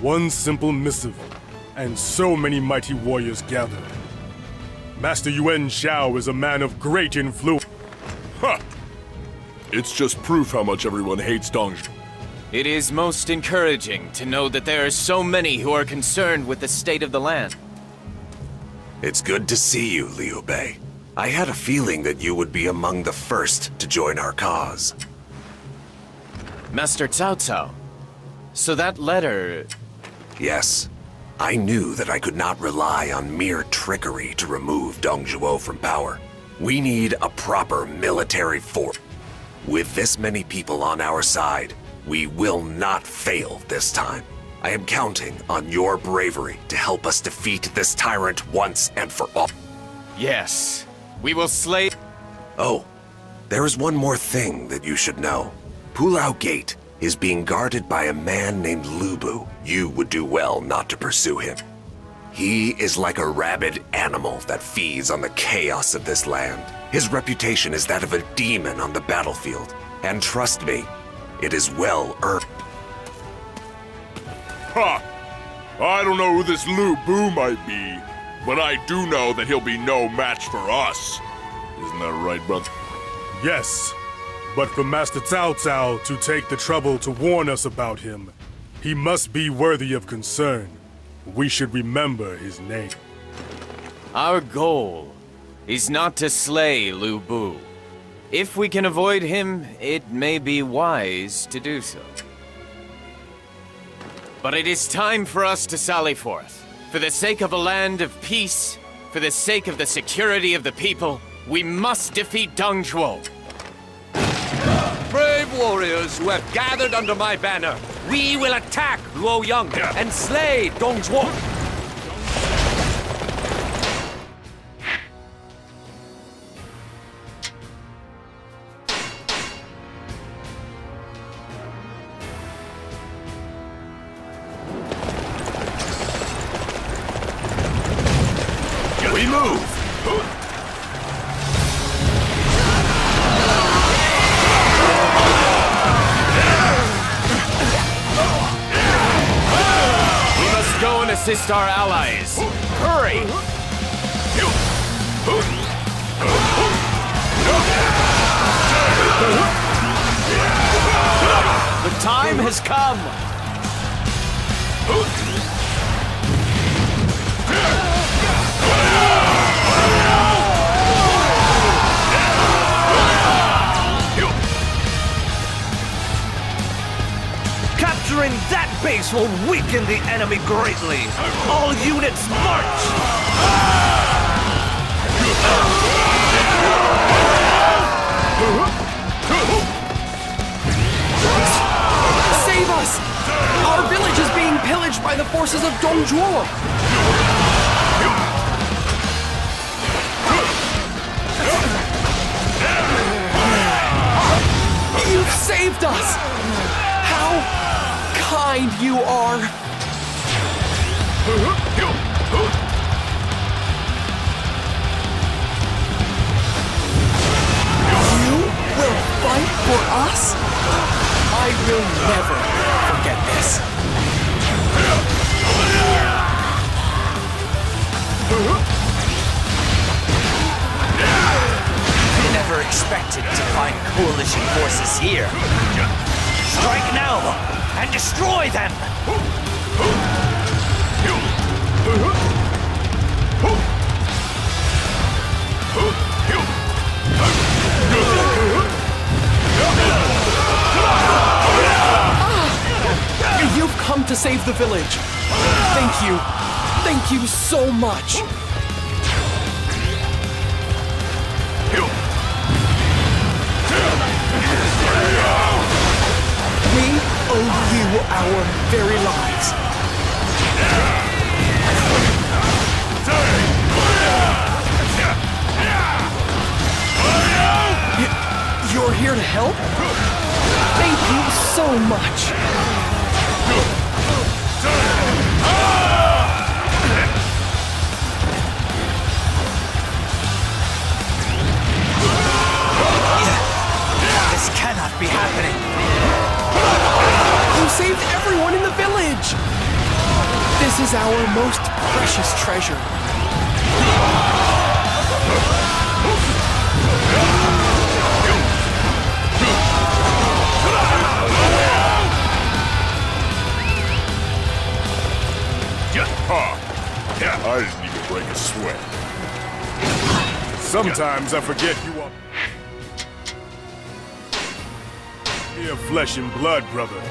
One simple missive, and so many mighty warriors gather. Master Yuan Shao is a man of great influence. Ha! It's just proof how much everyone hates Dong Zhuo. It is most encouraging to know that there are so many who are concerned with the state of the land. It's good to see you, Liu Bei. I had a feeling that you would be among the first to join our cause. Master Cao Cao, so that letter... Yes. I knew that I could not rely on mere trickery to remove Dong Zhuo from power. We need a proper military force. With this many people on our side, we will not fail this time. I am counting on your bravery to help us defeat this tyrant once and for all. Yes, we will slay... Oh, there is one more thing that you should know. Pulao Gate is being guarded by a man named Lu Bu. You would do well not to pursue him. He is like a rabid animal that feeds on the chaos of this land. His reputation is that of a demon on the battlefield. And trust me, it is well earned. Ha! I don't know who this Lu Bu might be, but I do know that he'll be no match for us. Isn't that right, brother? Yes, but for Master Cao Cao to take the trouble to warn us about him, he must be worthy of concern. We should remember his name. Our goal is not to slay Lu Bu. If we can avoid him, it may be wise to do so. But it is time for us to sally forth. For the sake of a land of peace, for the sake of the security of the people, we must defeat Dong Zhuo. Brave warriors who have gathered under my banner, we will attack Luoyang and slay Dong Zhuo. We move! Go and assist our allies. Hurry! The time has come! Capturing that base will weaken the enemy greatly. All units march! Save us! Our village is being pillaged by the forces of Dong Zhuo. You've saved us! How kind you are! You will fight for us? I will never forget this. I never expected to find coalition forces here. Strike now and destroy them! You've come to save the village. Thank you. Thank you so much. We owe you our very lives. You're here to help? Thank you so much. This is our most precious treasure. I didn't even break a sweat. Sometimes I forget you are mere flesh and blood, brother.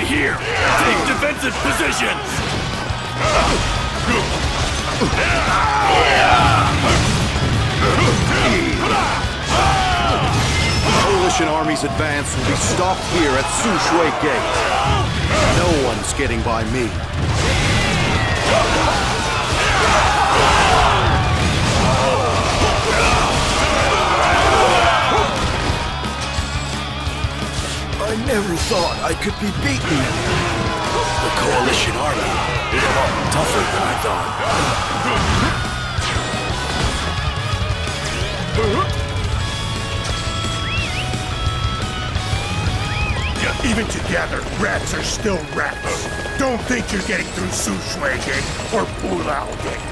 Here! Take defensive positions! Coalition Army's advance will be stopped here at Su Shui Gate. No one's getting by me. I never thought I could be beaten. The Coalition Army is a lot tougher than I thought. Even together, rats are still rats. Don't think you're getting through Su Shui Gate or Pulao Gate.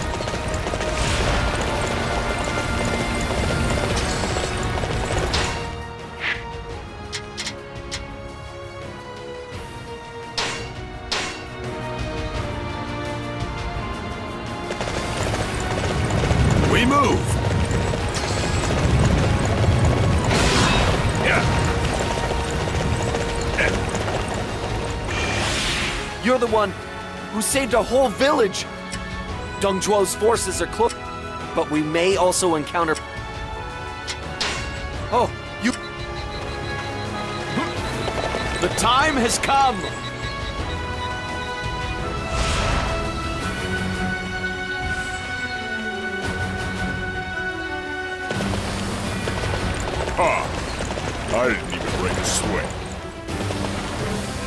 We move! You're the one who saved a whole village. Deng Zhuo's forces are close, but we may also encounter... Oh, you... The time has come! I didn't even break a sweat.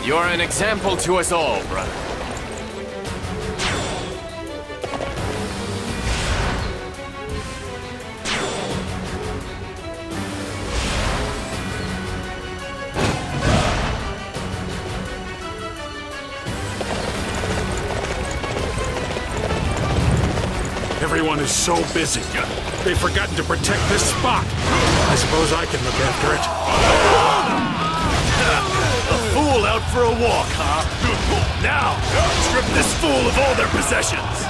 You're an example to us all, brother. Everyone is so busy. They've forgotten to protect this spot. I suppose I can look after it. A fool out for a walk, huh? Now, strip this fool of all their possessions!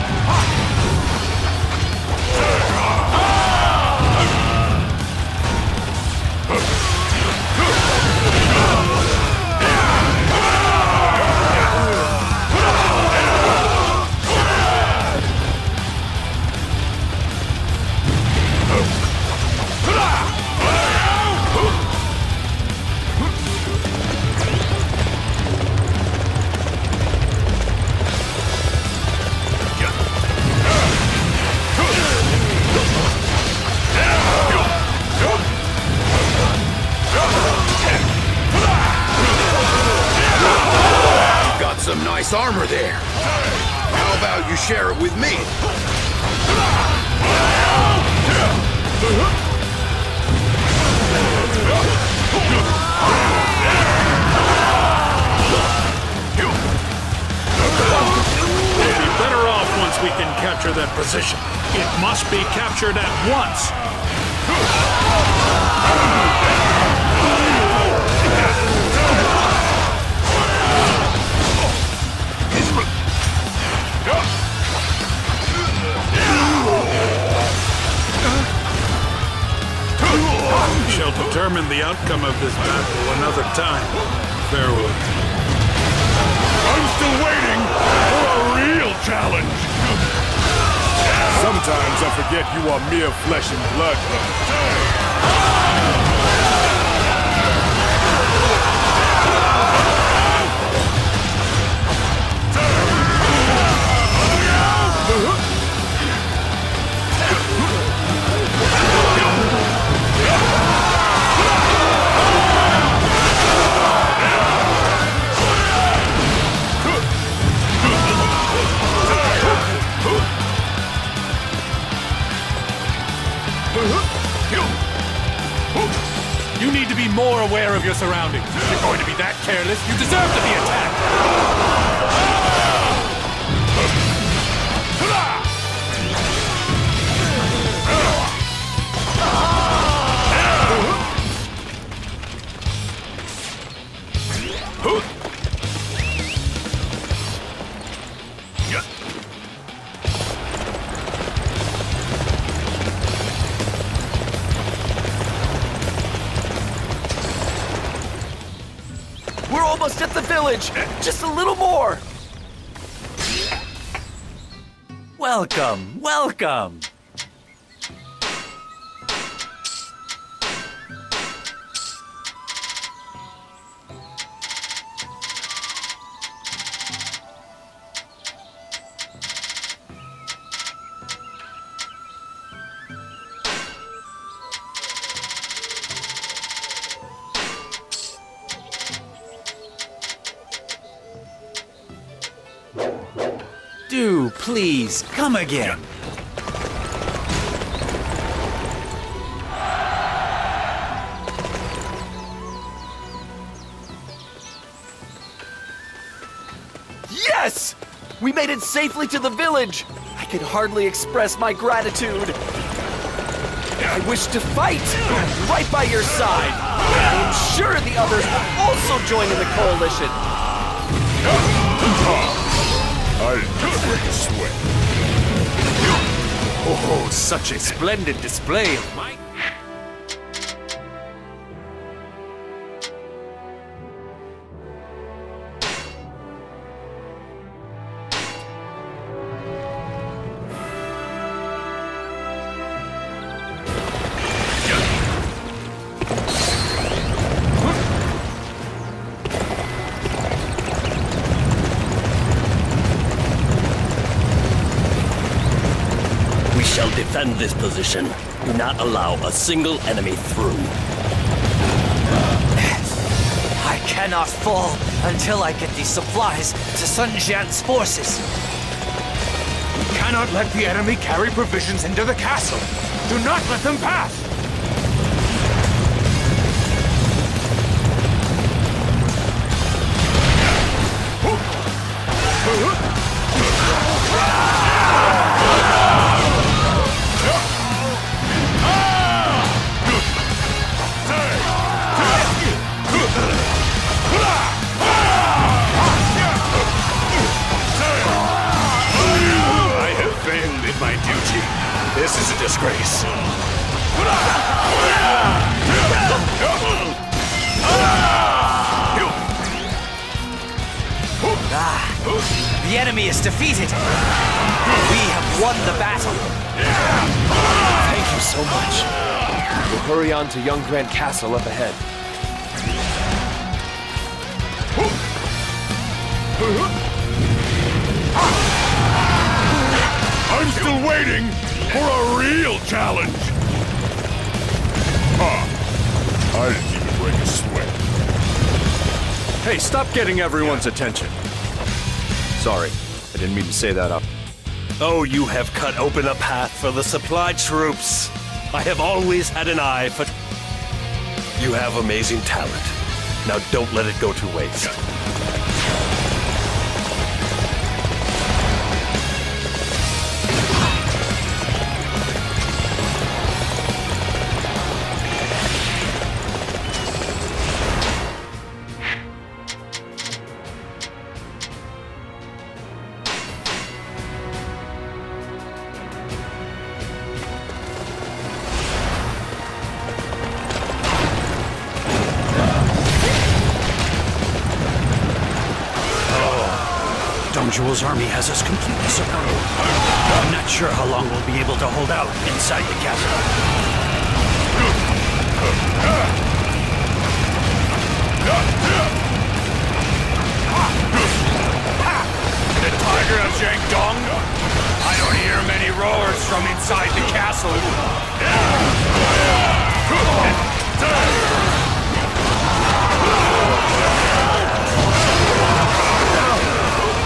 Some nice armor there. How about you share it with me? We'll be better off once we can capture that position. It must be captured at once. We shall determine the outcome of this battle another time. Farewell. I'm still waiting for a real challenge! Sometimes I forget you are mere flesh and blood, brother. You need to be more aware of your surroundings. If you're going to be that careless, you deserve to be attacked! We're almost at the village! Just a little more! Welcome, welcome! Do please come again. Yes! We made it safely to the village! I could hardly express my gratitude. I wish to fight! Right by your side! I'm sure the others will also join in the coalition! I didn't break a sweat. Oh, such a splendid display of might. We shall defend this position. Do not allow a single enemy through. I cannot fall until I get these supplies to Sun Jian's forces. We cannot let the enemy carry provisions into the castle. Do not let them pass! My duty. This is a disgrace. The enemy is defeated. We have won the battle. Thank you so much. We'll hurry on to Young Grand Castle up ahead. I'm still waiting for a real challenge! I didn't even break a sweat. Hey, stop getting everyone's attention. Sorry, I didn't mean to say that up. Oh, you have cut open a path for the supply troops. I have always had an eye for... You have amazing talent. Now don't let it go to waste. Zhuo's army has us completely surrounded. I'm not sure how long we'll be able to hold out inside the castle. The Tiger of Jiangdong? I don't hear many roars from inside the castle.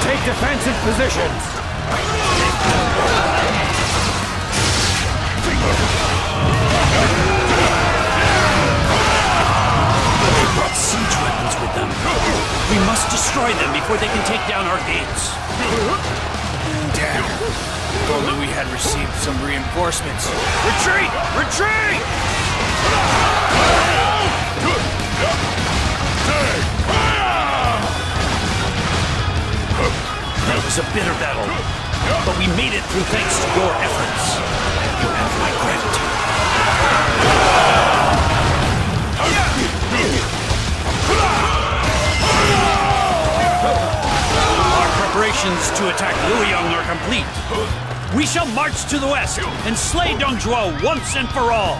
Take defensive positions! before they can take down our gates. Damn. If only we had received some reinforcements. Retreat! Retreat! That was a bitter battle, but we made it through thanks to your efforts. You have my gratitude. Our preparations to attack Luoyang are complete. We shall march to the west and slay Dongzhuo once and for all.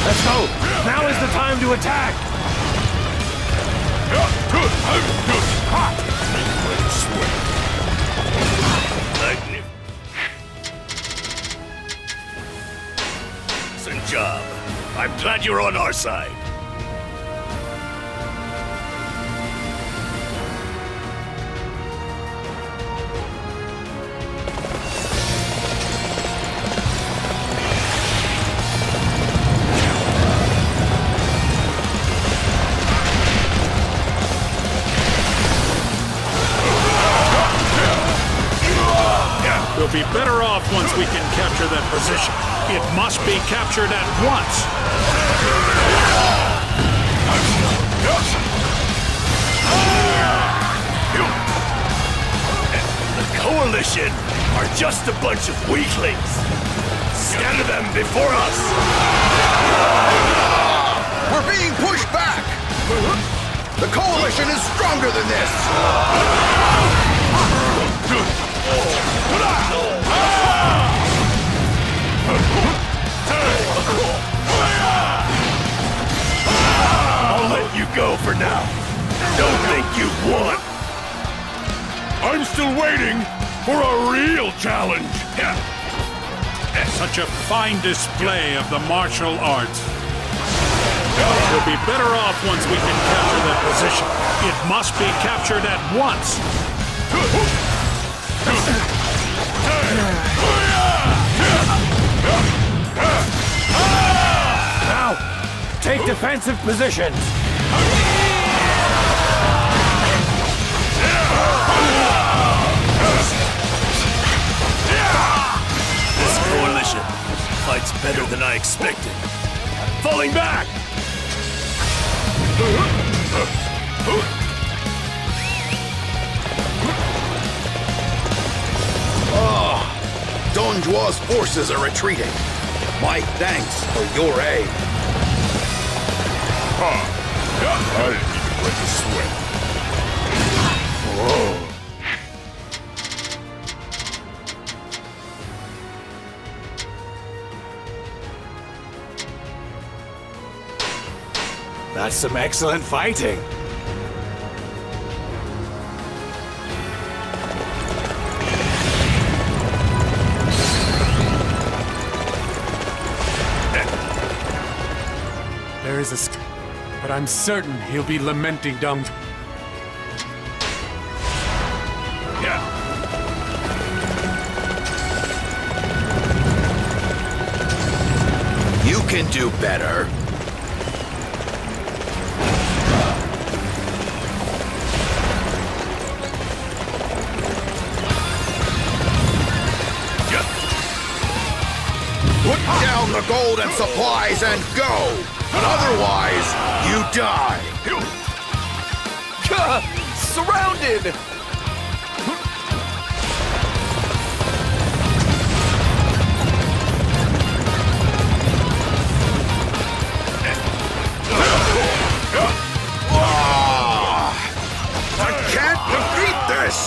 Let's go! Now is the time to attack! Excellent job. I'm glad you're on our side. We'll be better off once we can capture that position. It must be captured at once. The Coalition are just a bunch of weaklings. Scatter them before us. We're being pushed back! The Coalition is stronger than this! I'll let you go for now. Don't think you've won. I'm still waiting for a real challenge. Such a fine display of the martial arts. We'll be better off once we can capture that position. It must be captured at once. Now, take defensive positions! This coalition fights better than I expected. Falling back! Dongzhuo's forces are retreating. My thanks for your aid. I didn't even break a sweat. Whoa. That's some excellent fighting. There is a but I'm certain he'll be lamenting Dong. You can do better. Put down the gold and supplies and go! Otherwise, you die! Surrounded! I can't defeat this!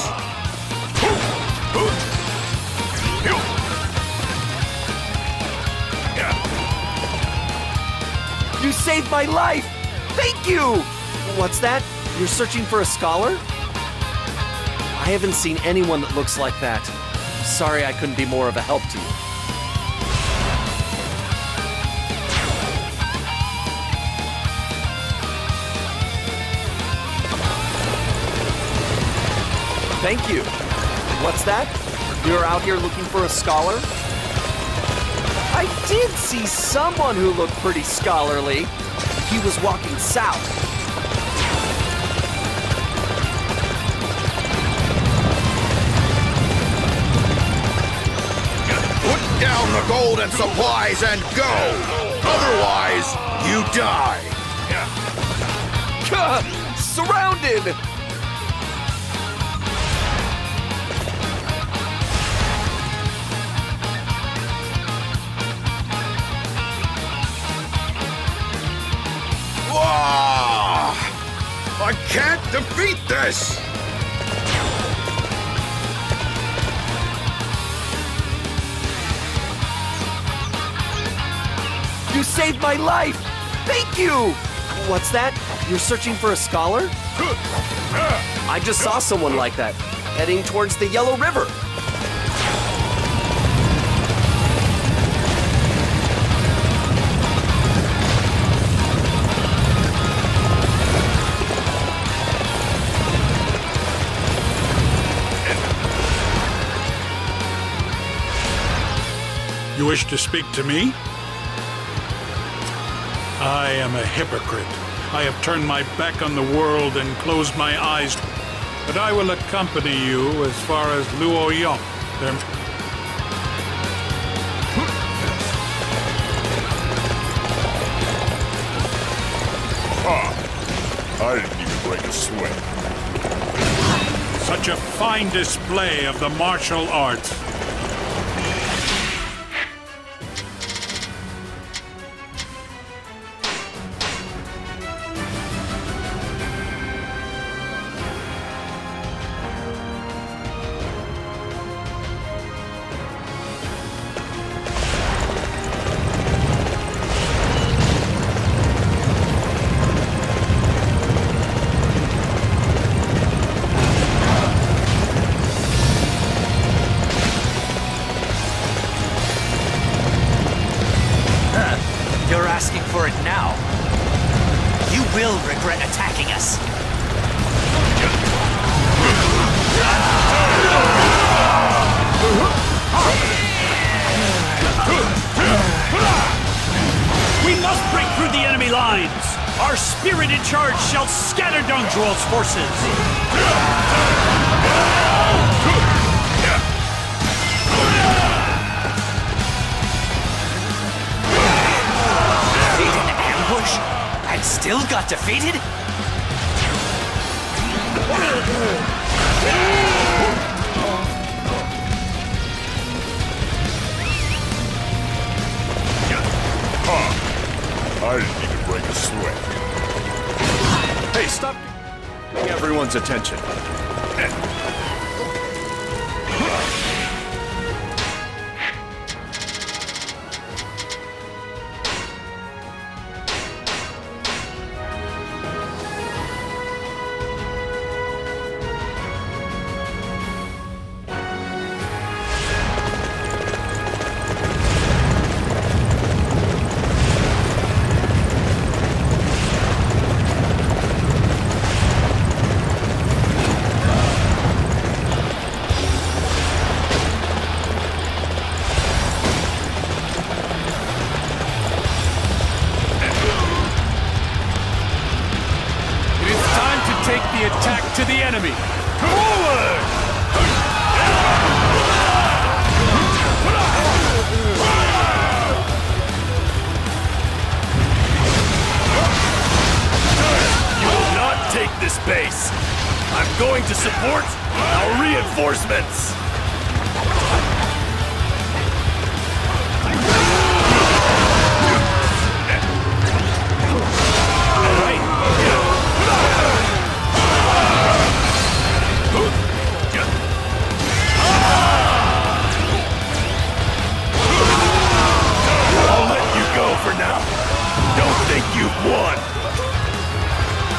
You saved my life! Thank you! What's that? You're searching for a scholar? I haven't seen anyone that looks like that. Sorry I couldn't be more of a help to you. Thank you. What's that? You're out here looking for a scholar? I did see someone who looked pretty scholarly. He was walking south. Put down the gold and supplies and go! Otherwise, you die! Surrounded! I can't defeat this! You saved my life! Thank you! What's that? You're searching for a scholar? I just saw someone like that, heading towards the Yellow River. You wish to speak to me? I am a hypocrite. I have turned my back on the world and closed my eyes. But I will accompany you as far as Luoyang. I didn't even break a sweat. Such a fine display of the martial arts. Asking for it now. You will regret attacking us. We must break through the enemy lines. Our spirited charge shall scatter Dongzhuo's forces. And still got defeated? I didn't even break a sweat. Hey, stop getting everyone's attention. Attack to the enemy! Forward! You will not take this base! I'm going to support our reinforcements! For now. Don't think you've won.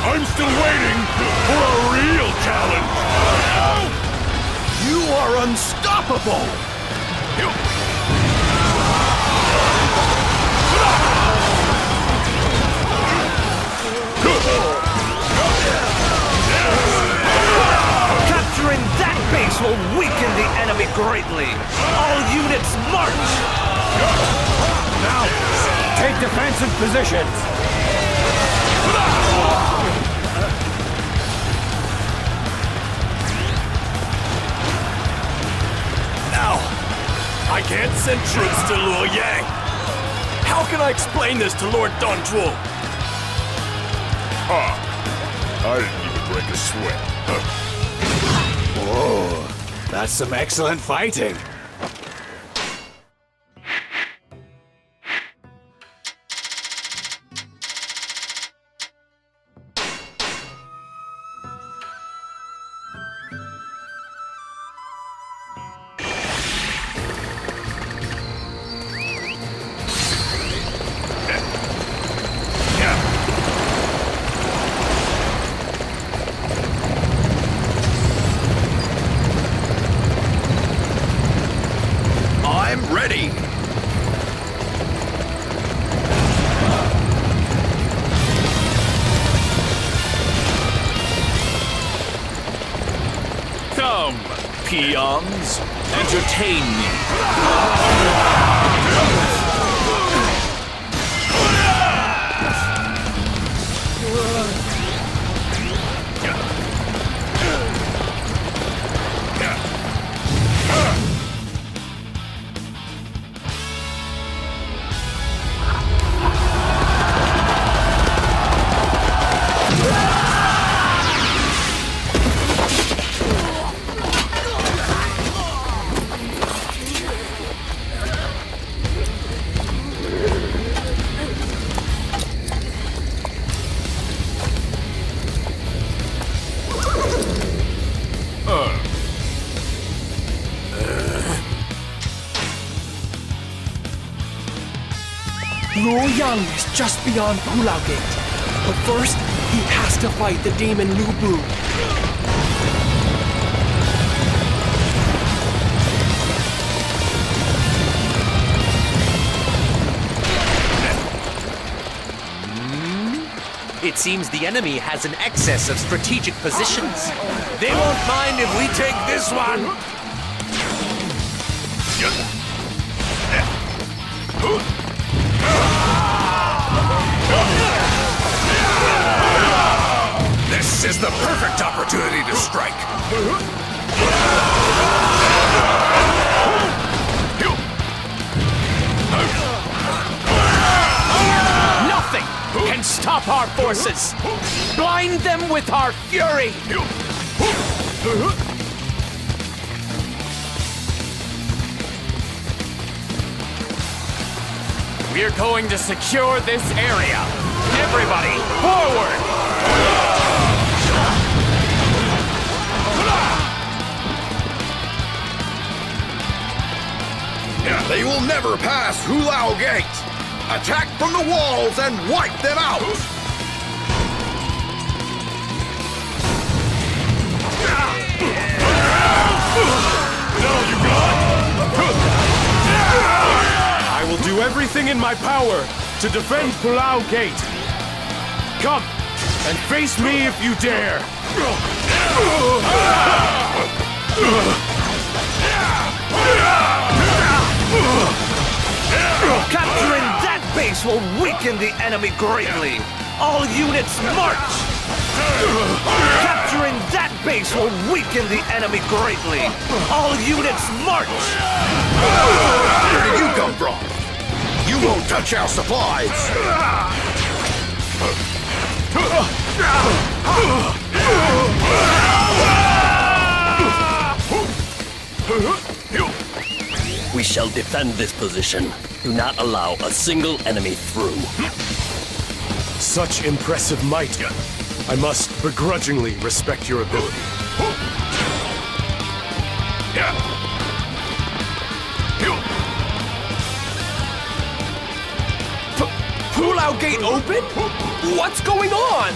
I'm still waiting for a real challenge. You are unstoppable. Capturing that base will weaken the enemy greatly. All units march! Now, take defensive positions. Now, I can't send troops to Luoyang. How can I explain this to Lord Dongzhuo? I didn't even break a sweat. Oh, that's some excellent fighting. Peons, entertain me. Luoyang is just beyond Pulau Gate. But first, he has to fight the demon Lu Bu. It seems the enemy has an excess of strategic positions. They won't mind if we take this one. This is the perfect opportunity to strike. Nothing can stop our forces. Blind them with our fury. We're going to secure this area. Everybody, forward! They will never pass Hulao Gate! Attack from the walls and wipe them out! I will do everything in my power to defend Pulau Gate. Come and face me if you dare. Capturing that base will weaken the enemy greatly. All units march! Capturing that base will weaken the enemy greatly. All units march! Where did you come from? You won't touch our supplies! We shall defend this position. Do not allow a single enemy through. Such impressive might. I must begrudgingly respect your ability. Pulau Gate open? What's going on?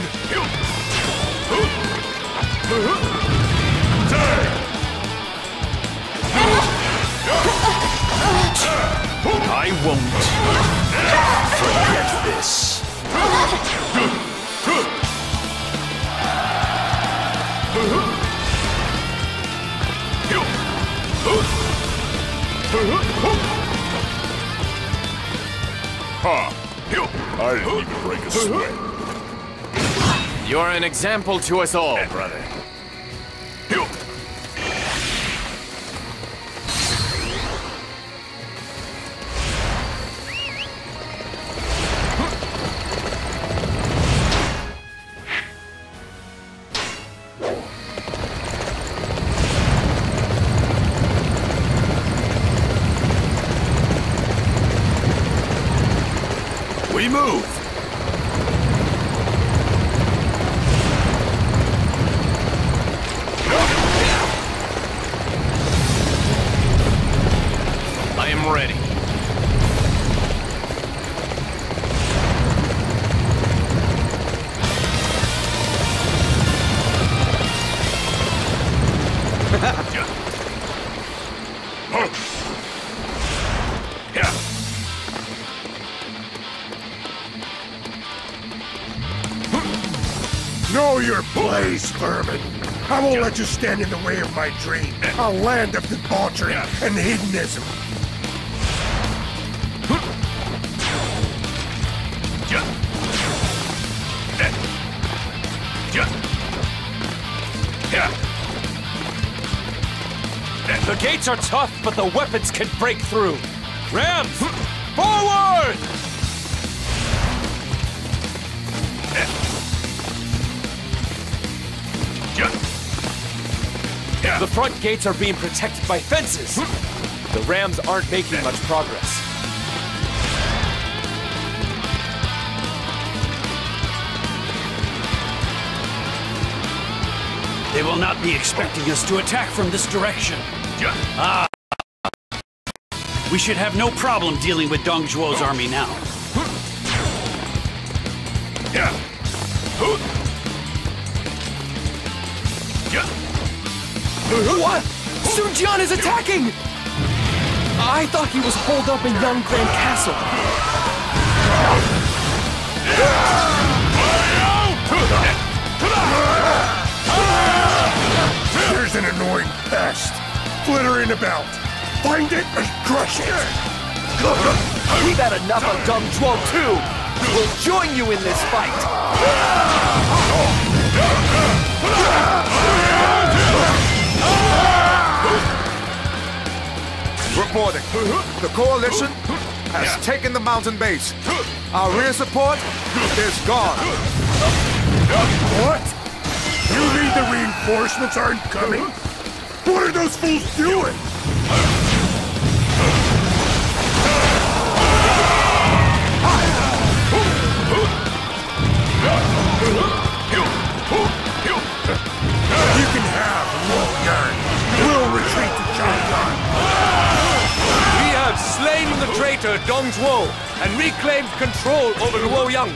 I won't forget this. I didn't even break a sweat. You're an example to us all, brother. We move! I am ready. Know your place, vermin. I won't let you stand in the way of my dream. A land of debauchery and hedonism. The gates are tough, but the weapons can break through. Rams, forward! The front gates are being protected by fences. The Rams aren't making much progress. They will not be expecting us to attack from this direction. Ah! We should have no problem dealing with Dong Zhuo's army now. What? Sun Jian is attacking! I thought he was holed up in Yangquan Castle. There's an annoying pest flittering about. Find it and crush it. We've had enough of Dong Zhuo too. We'll join you in this fight. Reporting. The coalition has taken the mountain base. Our rear support is gone. What? You mean the reinforcements aren't coming? What are those fools doing? You can have Luoyang. We'll retreat to Chang'an. We have slain the traitor Dong Zhuo and reclaimed control over Luoyang.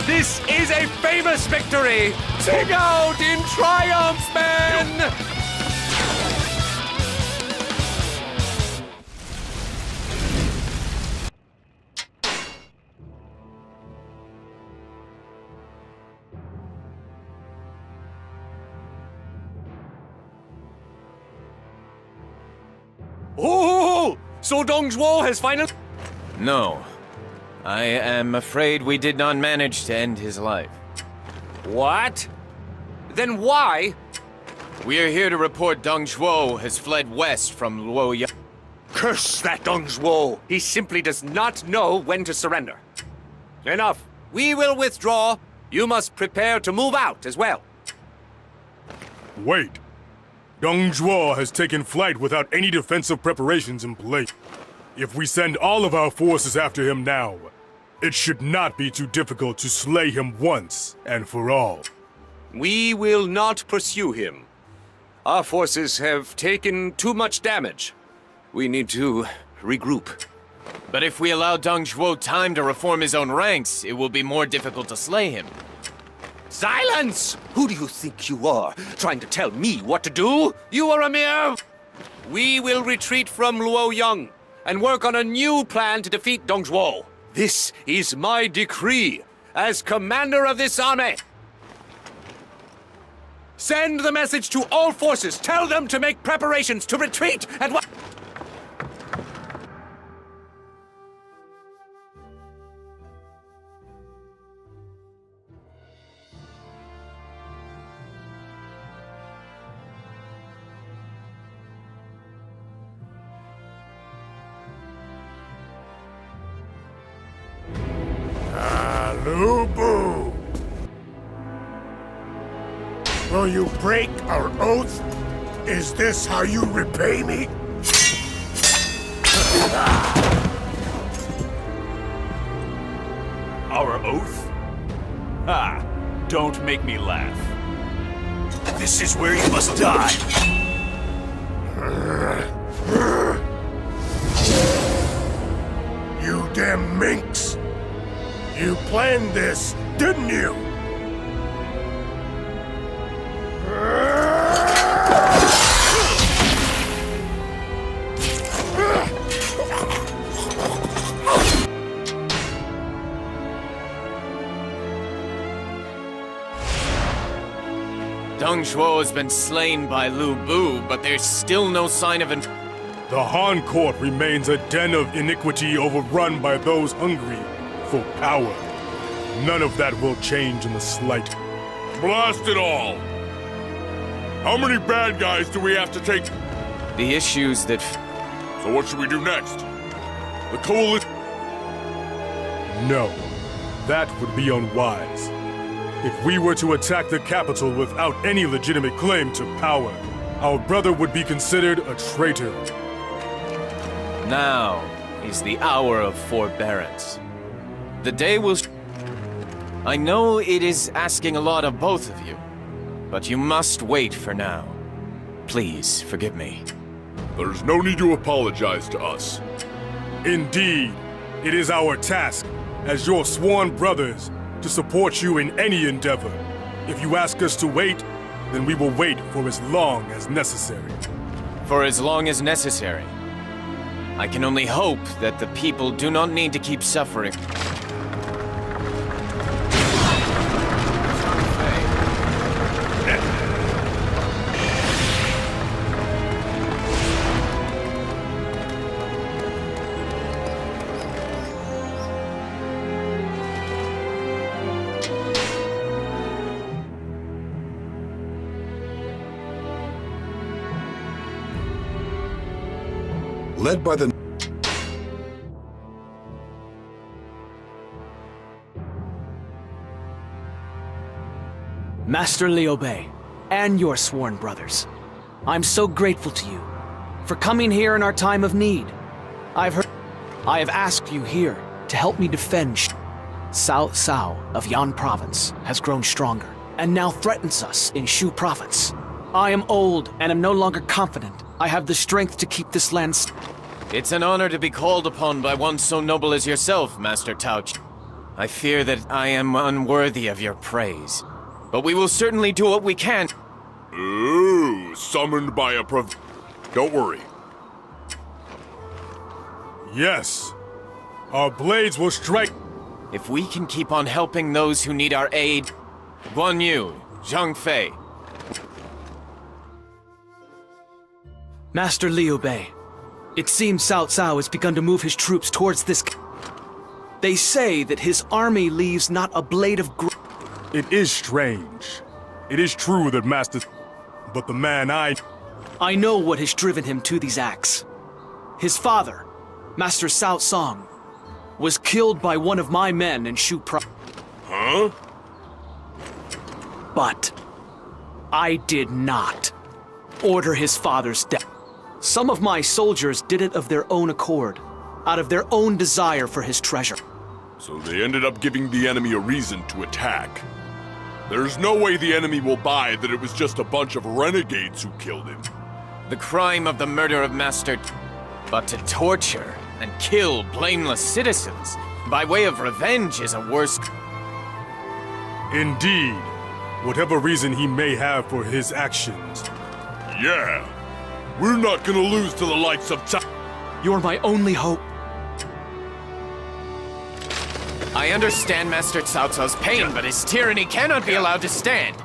This is a famous victory! Sing out in triumph, men! Oh! So Dong Zhuo has finally... No. I am afraid we did not manage to end his life. What? Then why? We are here to report Dong Zhuo has fled west from Luoyang. Curse that Dong Zhuo! He simply does not know when to surrender. Enough. We will withdraw. You must prepare to move out as well. Wait. Dong Zhuo has taken flight without any defensive preparations in place. If we send all of our forces after him now, it should not be too difficult to slay him once and for all. We will not pursue him. Our forces have taken too much damage. We need to regroup. But if we allow Dong Zhuo time to reform his own ranks, it will be more difficult to slay him. Silence! Who do you think you are, trying to tell me what to do? You are a mere... We will retreat from Luoyang and work on a new plan to defeat Dong Zhuo. This is my decree as commander of this army. Send the message to all forces. Tell them to make preparations to retreat at what... Lu Bu! Will you break our oath? Is this how you repay me? Our oath? Ah, don't make me laugh. This is where you must die. You damn minx! You planned this, didn't you? Deng Zhuo has been slain by Lu Bu, but there's still no sign of The Han Court remains a den of iniquity overrun by those hungry for power. None of that will change in the slight. Blast it all! How many bad guys do we have to take? The issues that... So what should we do next? The coalition... No, that would be unwise. If we were to attack the capital without any legitimate claim to power, our brother would be considered a traitor. Now is the hour of forbearance. The day will... I know it is asking a lot of both of you, but you must wait for now. Please forgive me. There's no need to apologize to us. Indeed, it is our task, as your sworn brothers, to support you in any endeavor. If you ask us to wait, then we will wait for as long as necessary. For as long as necessary. I can only hope that the people do not need to keep suffering. Led by the... Master Liu Bei, and your sworn brothers, I'm so grateful to you for coming here in our time of need. I have asked you here to help me defend Cao Cao of Yan Province has grown stronger, and now threatens us in Shu Province. I am old and am no longer confident I have the strength to keep this land It's an honor to be called upon by one so noble as yourself, Master Tao. I fear that I am unworthy of your praise, but we will certainly do what we can. Ooh, summoned by a Don't worry. Yes, our blades will strike. If we can keep on helping those who need our aid, Guan Yu, Zhang Fei. Master Liu Bei, it seems Cao Cao has begun to move his troops towards this. They say that his army leaves not a blade of grass. It is strange. It is true that Master... But the man I know what has driven him to these acts. His father, Master Cao Song, was killed by one of my men in Shu Province. Huh? But I did not order his father's death. Some of my soldiers did it of their own accord, out of their own desire for his treasure. So they ended up giving the enemy a reason to attack. There's no way the enemy will buy that it was just a bunch of renegades who killed him. The crime of the murder of Master... But to torture and kill blameless citizens by way of revenge is a worse... Indeed. Whatever reason he may have for his actions. Yeah. We're not gonna lose to the likes of You're my only hope. I understand Master Cao Cao's pain, but his tyranny cannot be allowed to stand.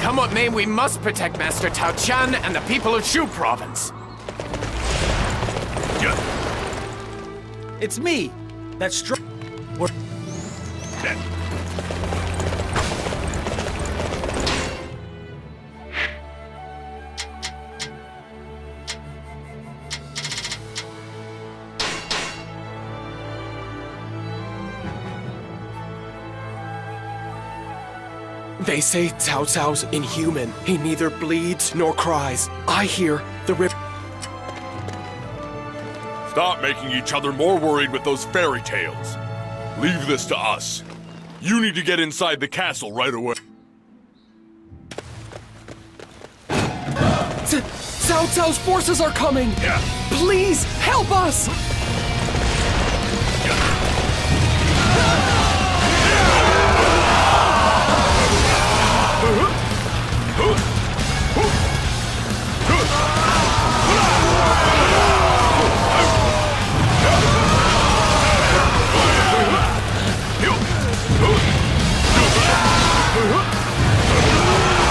Come what may, we must protect Master Tao Chan and the people of Shu Province. It's me, that strong... They say Cao Cao's inhuman. He neither bleeds nor cries. I hear the river. Stop making each other more worried with those fairy tales. Leave this to us. You need to get inside the castle right away. Cao Cao's forces are coming! Please, help us!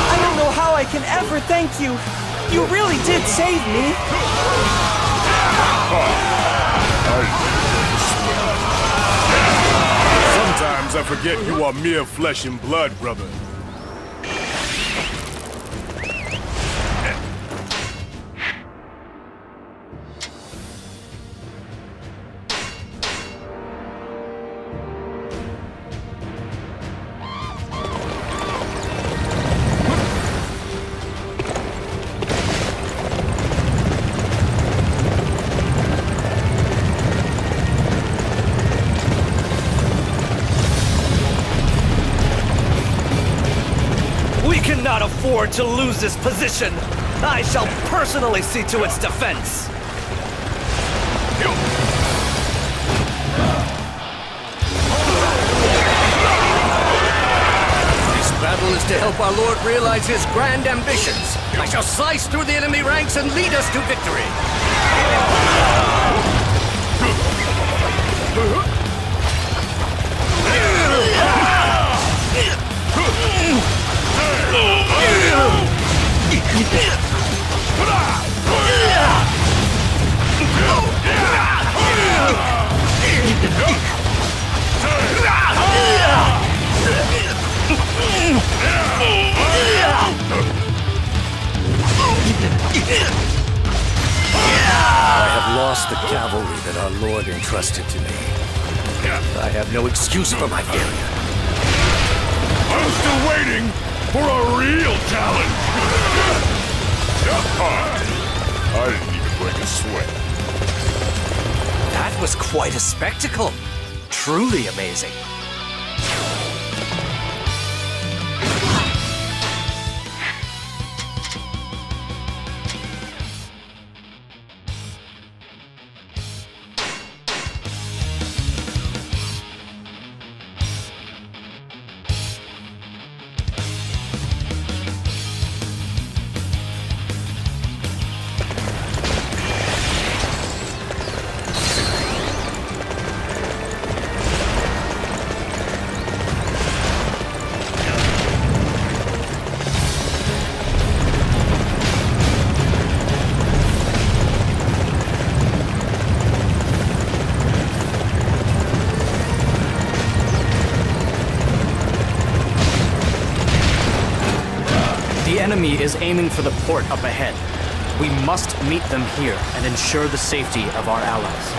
I don't know how I can ever thank you. You really did save me. Sometimes I forget you are mere flesh and blood, brother. Cannot afford to lose this position. I shall personally see to its defense. This battle is to help our Lord realize his grand ambitions. I shall slice through the enemy ranks and lead us to victory. I have lost the cavalry that our Lord entrusted to me. I have no excuse for my failure. I'm still waiting for a real challenge! I didn't even break a sweat. That was quite a spectacle. Truly amazing. The enemy is aiming for the port up ahead. We must meet them here and ensure the safety of our allies.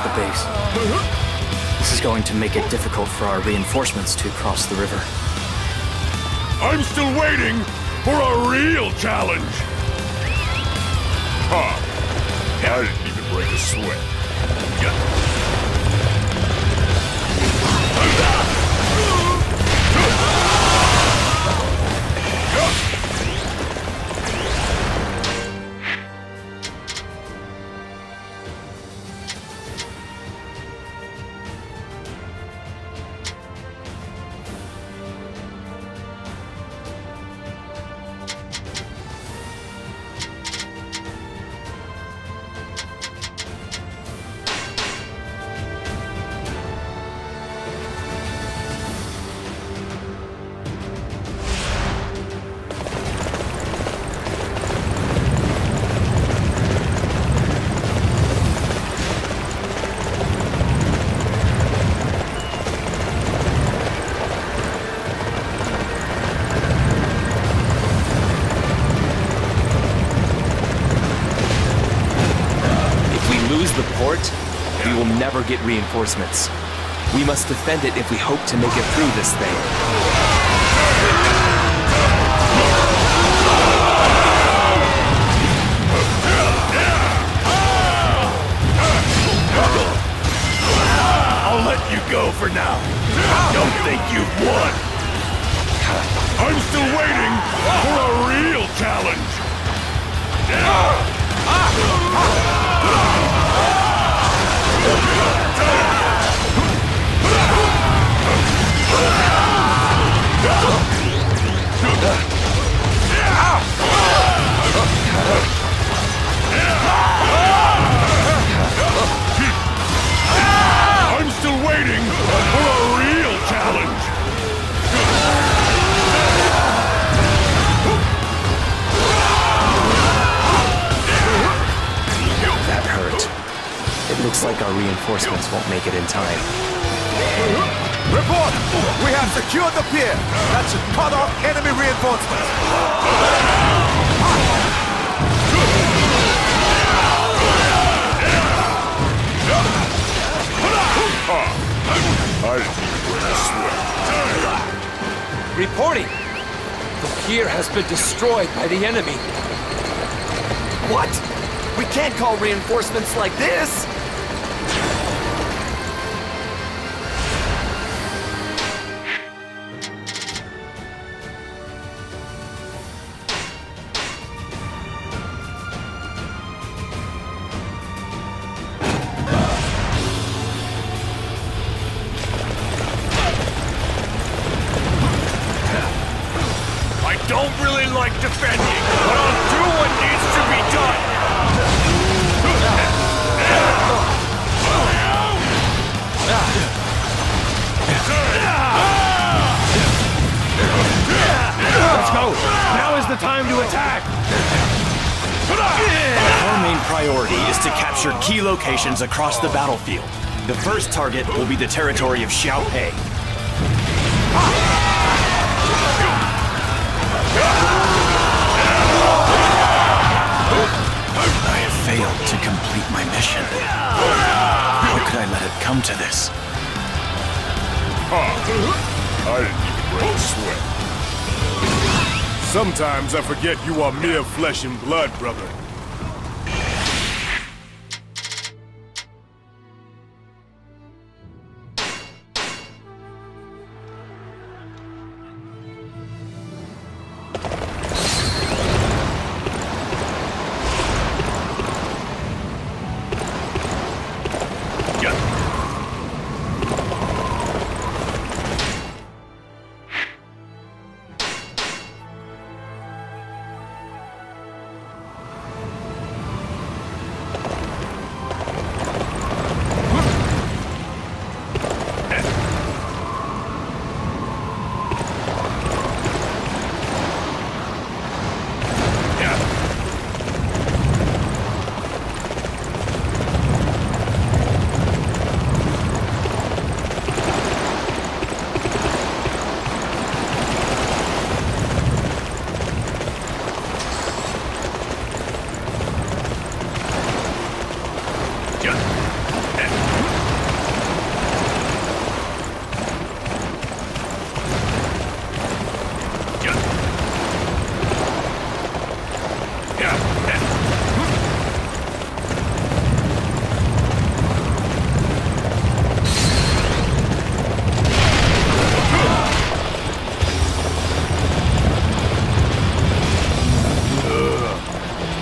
The base. This is going to make it difficult for our reinforcements to cross the river. I'm still waiting for a real challenge! I didn't even break a sweat. we will never get reinforcements. We must defend it if we hope to make it through this thing. I'll let you go for now. Don't think you've won. I'm still waiting for a real challenge. I'm still waiting for a real challenge. That hurt. It looks like our reinforcements won't make it in time. Report! We have secured the pier. That should cut off enemy reinforcements. I didn't even break a sweat. Reporting! The pier has been destroyed by the enemy. What? We can't call reinforcements like this! I don't really like defending, but I'll do what needs to be done. Let's go! Now is the time to attack! Our main priority is to capture key locations across the battlefield. The first target will be the territory of Zhang Fei. I have failed to complete my mission. How could I let it come to this? I didn't even break a sweat. Sometimes I forget you are mere flesh and blood, brother.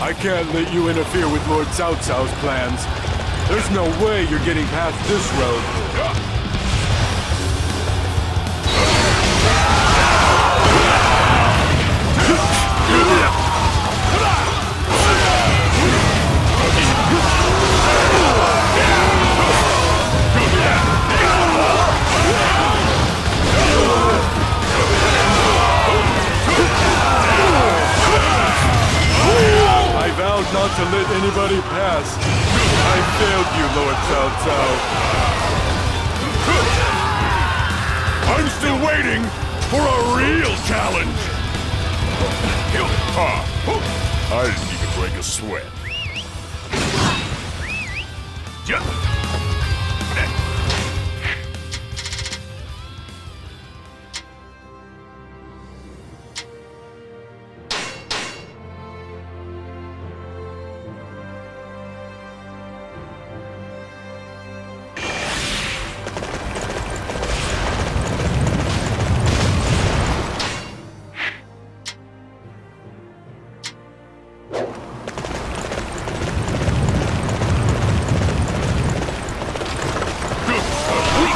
I can't let you interfere with Lord Cao Cao's plans. There's no way you're getting past this road. I vowed not to let anybody pass. I failed you, Lord Cao Cao. I'm still waiting for a real challenge. I didn't even break a sweat.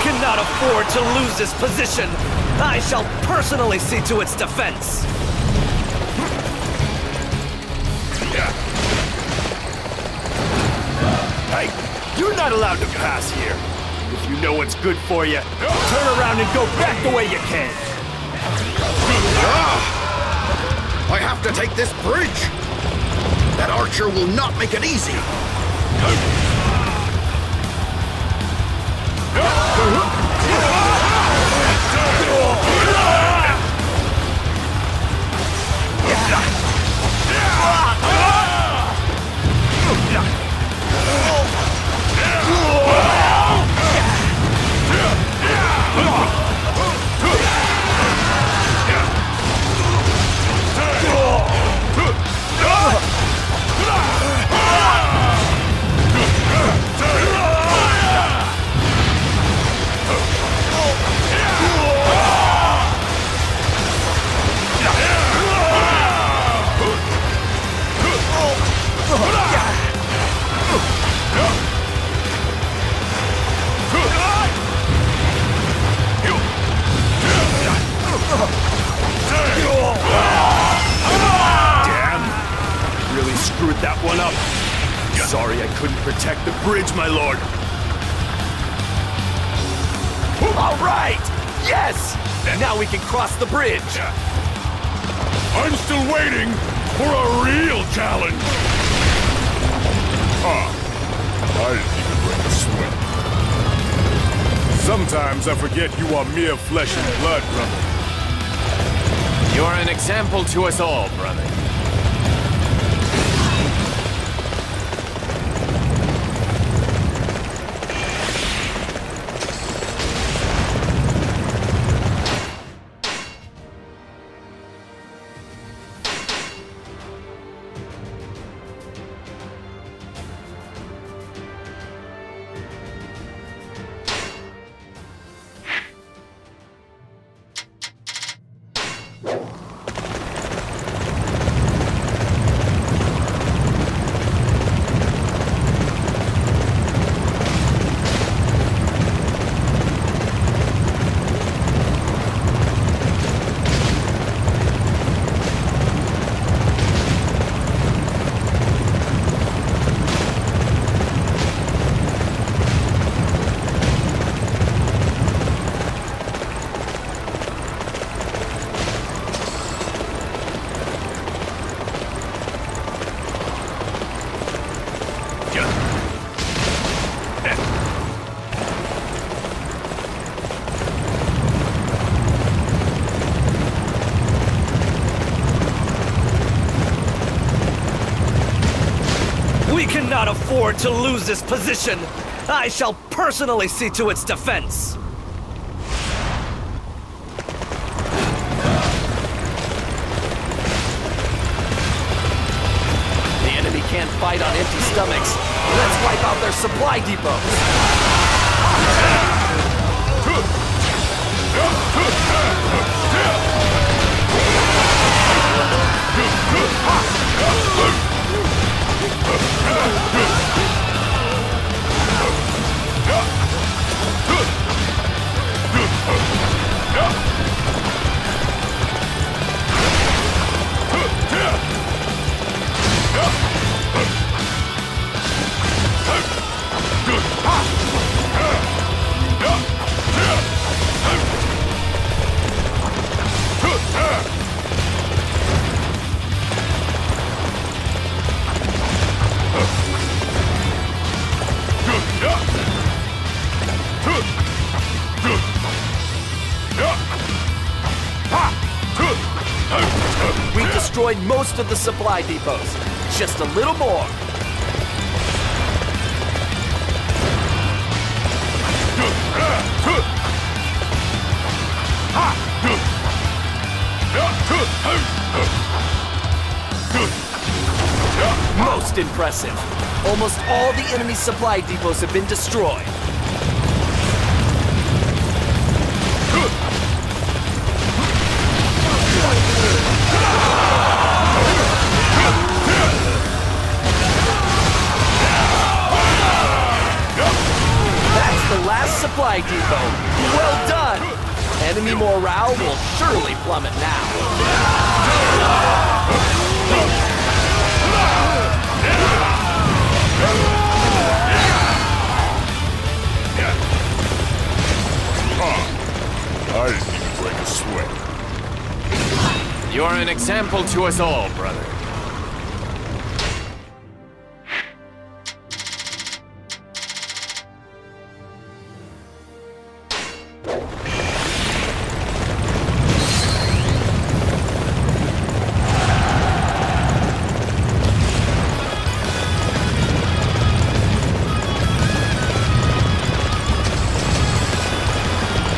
cannot afford to lose this position. I shall personally see to its defense. Hey, you're not allowed to pass here. If you know what's good for you, turn around and go back the way you came. I have to take this bridge. That archer will not make it easy. Screwed that one up. Sorry I couldn't protect the bridge, my lord. All right! Yes! Now we can cross the bridge. I'm still waiting for a real challenge. I didn't even break a sweat. Sometimes I forget you are mere flesh and blood, brother. You're an example to us all, brother. Cannot afford to lose this position. I shall personally see to its defense. The enemy can't fight on empty stomachs. Let's wipe out their supply depots. We've destroyed most of the supply depots. Just a little more. Most impressive. Almost all the enemy supply depots have been destroyed. That's the last supply depot. Well done! Enemy morale will surely plummet now. I didn't even break a sweat. You're an example to us all, brother.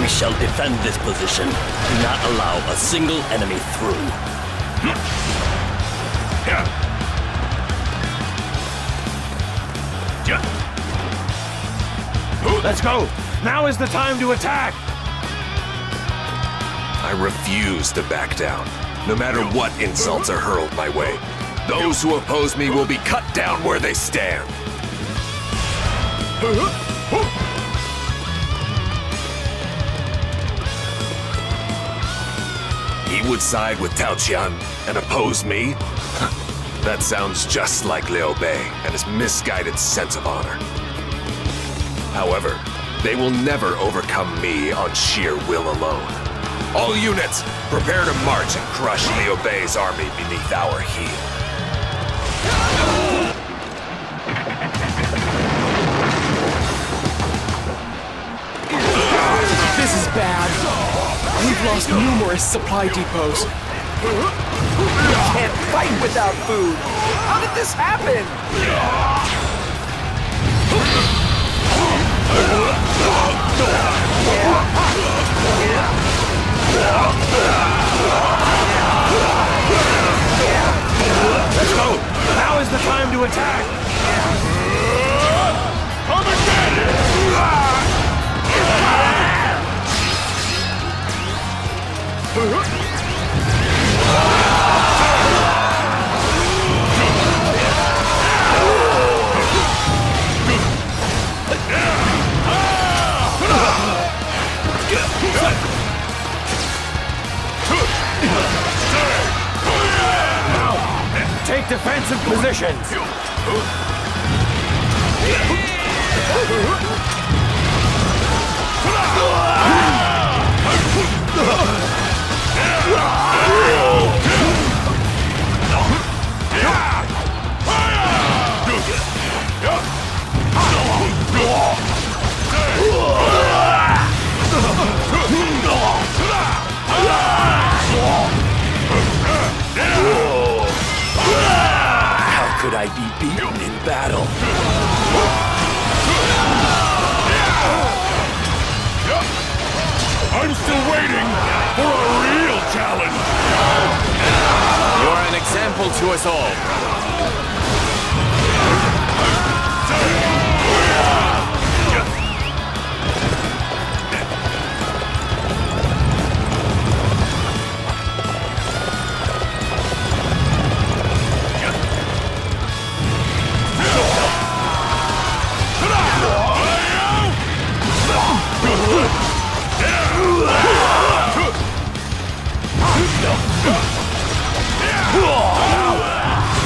We shall defend this position. Do not allow a single enemy through. Let's go! Now is the time to attack! I refuse to back down, no matter what insults are hurled my way. Those who oppose me will be cut down where they stand. He would side with Tao Qian and oppose me? That sounds just like Liu Bei and his misguided sense of honor. However, they will never overcome me on sheer will alone. All units, prepare to march and crush Liu Bei's army beneath our heel. This is bad. We've lost numerous supply depots. We can't fight without food. How did this happen? Let's go! Now is the time to attack! Come Take defensive positions! How could I be beaten in battle? I'm still waiting for a real challenge! You're an example to us all.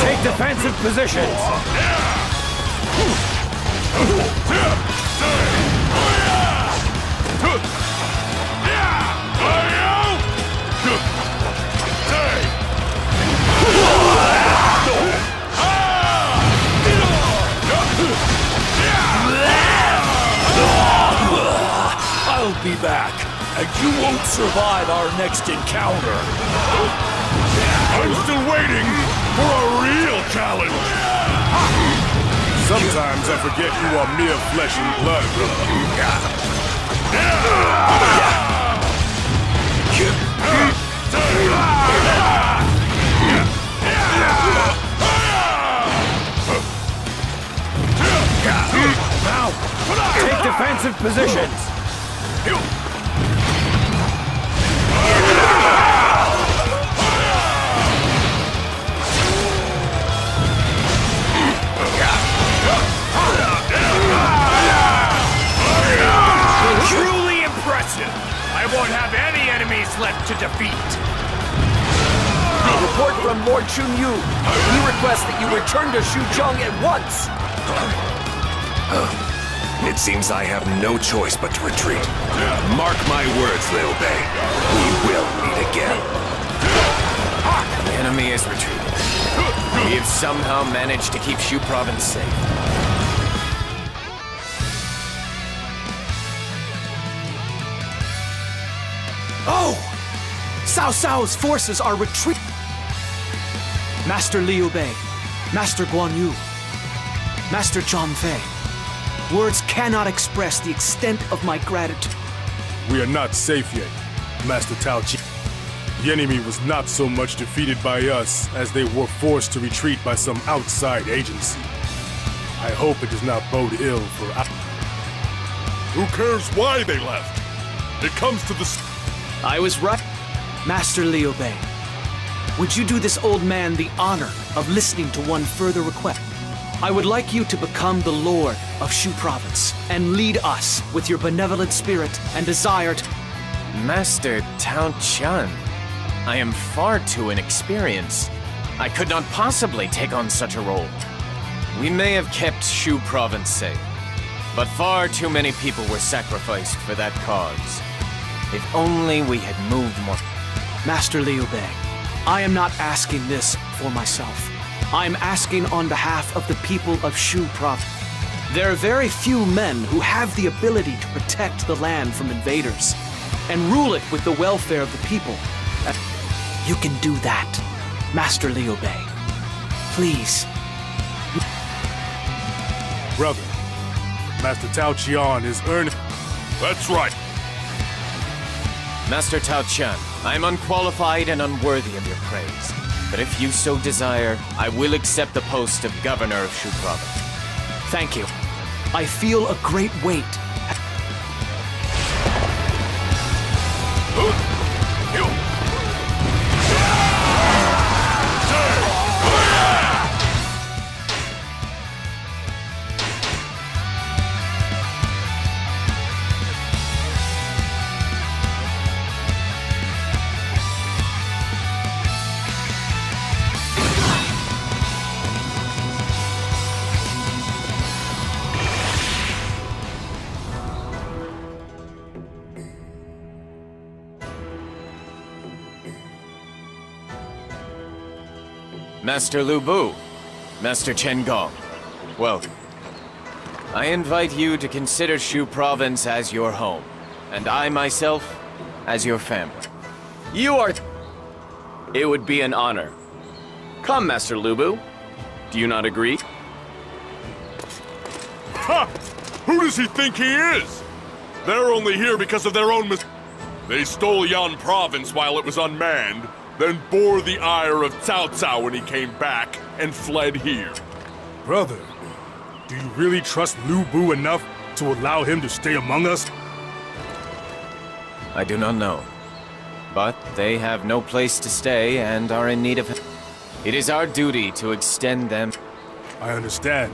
Take defensive positions! I'll be back, and you won't survive our next encounter. I'm still waiting for a real challenge! Sometimes I forget you are mere flesh and blood, Now, take defensive positions! to defeat. A report from Lord Chunyu. He requests that you return to Shuzhong at once. It seems I have no choice but to retreat. Mark my words, Liu Bei. We will meet again. The enemy is retreating. We have somehow managed to keep Shu Province safe. Oh! Cao Cao's forces are retreating! Master Liu Bei, Master Guan Yu, Master Zhang Fei. Words cannot express the extent of my gratitude. We are not safe yet, Master Tao Chi. The enemy was not so much defeated by us as they were forced to retreat by some outside agency. I hope it does not bode ill for us. Who cares why they left? It comes to the... I was right. Master Liu Bei, would you do this old man the honor of listening to one further request? I would like you to become the Lord of Shu Province and lead us with your benevolent spirit and desire to... Master Tao Chan, I am far too inexperienced. I could not possibly take on such a role. We may have kept Shu Province safe, but far too many people were sacrificed for that cause. If only we had moved more... Master Liu Bei, I am not asking this for myself. I am asking on behalf of the people of Shu Province. There are very few men who have the ability to protect the land from invaders and rule it with the welfare of the people. You can do that, Master Liu Bei. Please. Brother, Master Tao Qian is earning... That's right. Master Tao Chan, I am unqualified and unworthy of your praise. But if you so desire, I will accept the post of Governor of Shu Province. Thank you. I feel a great weight. Master Lu Bu, Master Chen Gong, welcome. I invite you to consider Shu Province as your home, and I myself as your family. You are... It would be an honor. Come, Master Lu Bu. Do you not agree? Ha! Who does he think he is? They're only here because of their own They stole Yan Province while it was unmanned, then bore the ire of Cao Cao when he came back and fled here. Brother, do you really trust Lu Bu enough to allow him to stay among us? I do not know. But they have no place to stay and are in need of help. It is our duty to extend them. I understand.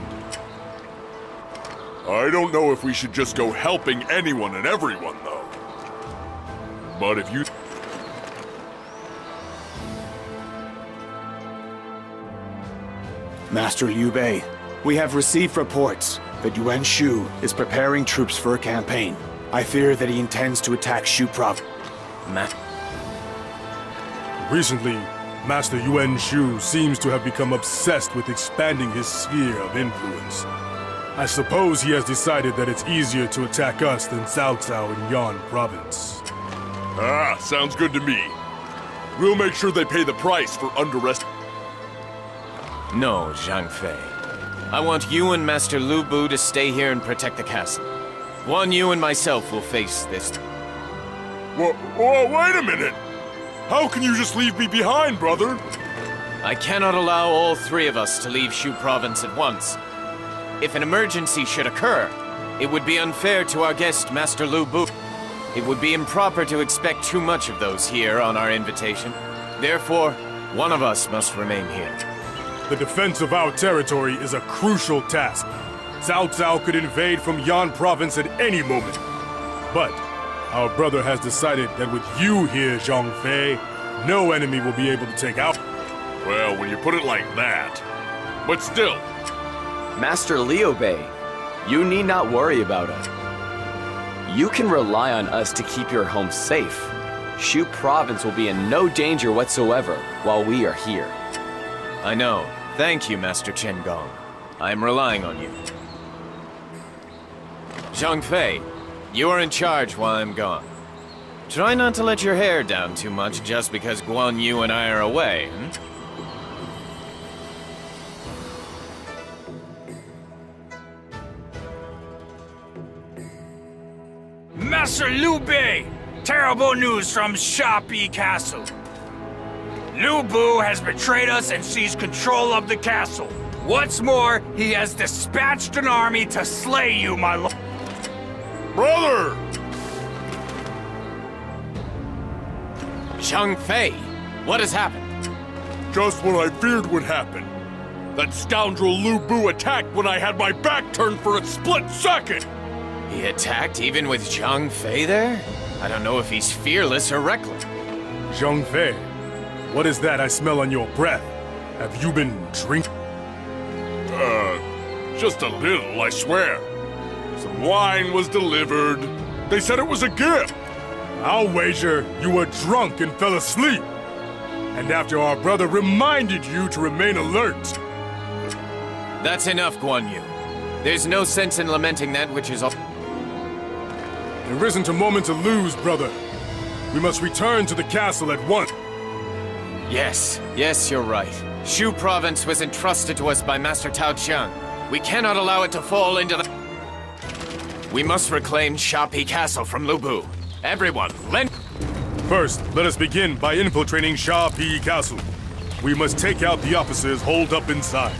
I don't know if we should just go helping anyone and everyone, though. But if you... Master Liu Bei, we have received reports that Yuan Shu is preparing troops for a campaign. I fear that he intends to attack Shu Province. Recently, Master Yuan Shu seems to have become obsessed with expanding his sphere of influence. I suppose he has decided that it's easier to attack us than Cao Cao in Yan Province. Ah, sounds good to me. We'll make sure they pay the price for underestimation. No, Zhang Fei. I want you and Master Lu Bu to stay here and protect the castle. Guan Yu and myself will face this. Whoa, wait a minute! How can you just leave me behind, brother? I cannot allow all three of us to leave Shu Province at once. If an emergency should occur, it would be unfair to our guest, Master Lu Bu. It would be improper to expect too much of those here on our invitation. Therefore, one of us must remain here. The defense of our territory is a crucial task. Cao Cao could invade from Yan Province at any moment. But Our brother has decided that with you here, Zhang Fei, no enemy will be able to take out. Well, when you put it like that. But still. Master Liu Bei, you need not worry about us. You can rely on us to keep your home safe. Shu Province will be in no danger whatsoever while we are here. I know. Thank you, Master Chen Gong. I'm relying on you. Zhang Fei, you are in charge while I'm gone. Try not to let your hair down too much just because Guan Yu and I are away, Master Liu Bei! Terrible news from Shapi Castle. Lu Bu has betrayed us and seized control of the castle. What's more, he has dispatched an army to slay you, my lord. Brother! Zhang Fei, what has happened? Just what I feared would happen. That scoundrel Lu Bu attacked when I had my back turned for a split second! He attacked even with Zhang Fei there? I don't know if he's fearless or reckless. Zhang Fei, what is that I smell on your breath? Have you been drinking? Just a little, I swear. Some wine was delivered. They said it was a gift. I'll wager you were drunk and fell asleep. And after our brother reminded you to remain alert. That's enough, Guan Yu. There's no sense in lamenting that which is... There isn't a moment to lose, brother. We must return to the castle at once. Yes, you're right. Shu Province was entrusted to us by Master Tao Qian. We cannot allow it to fall into the... We must reclaim Shapi Castle from Lu Bu. Everyone, lend... First, let us begin by infiltrating Shapi Castle. We must take out the officers holed up inside.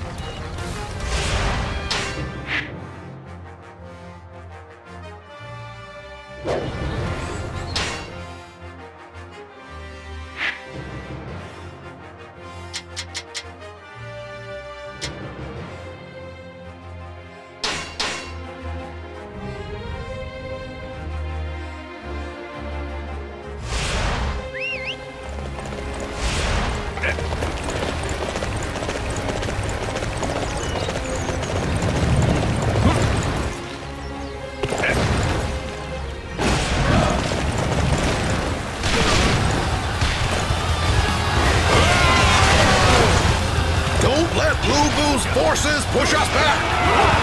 Forces push us back!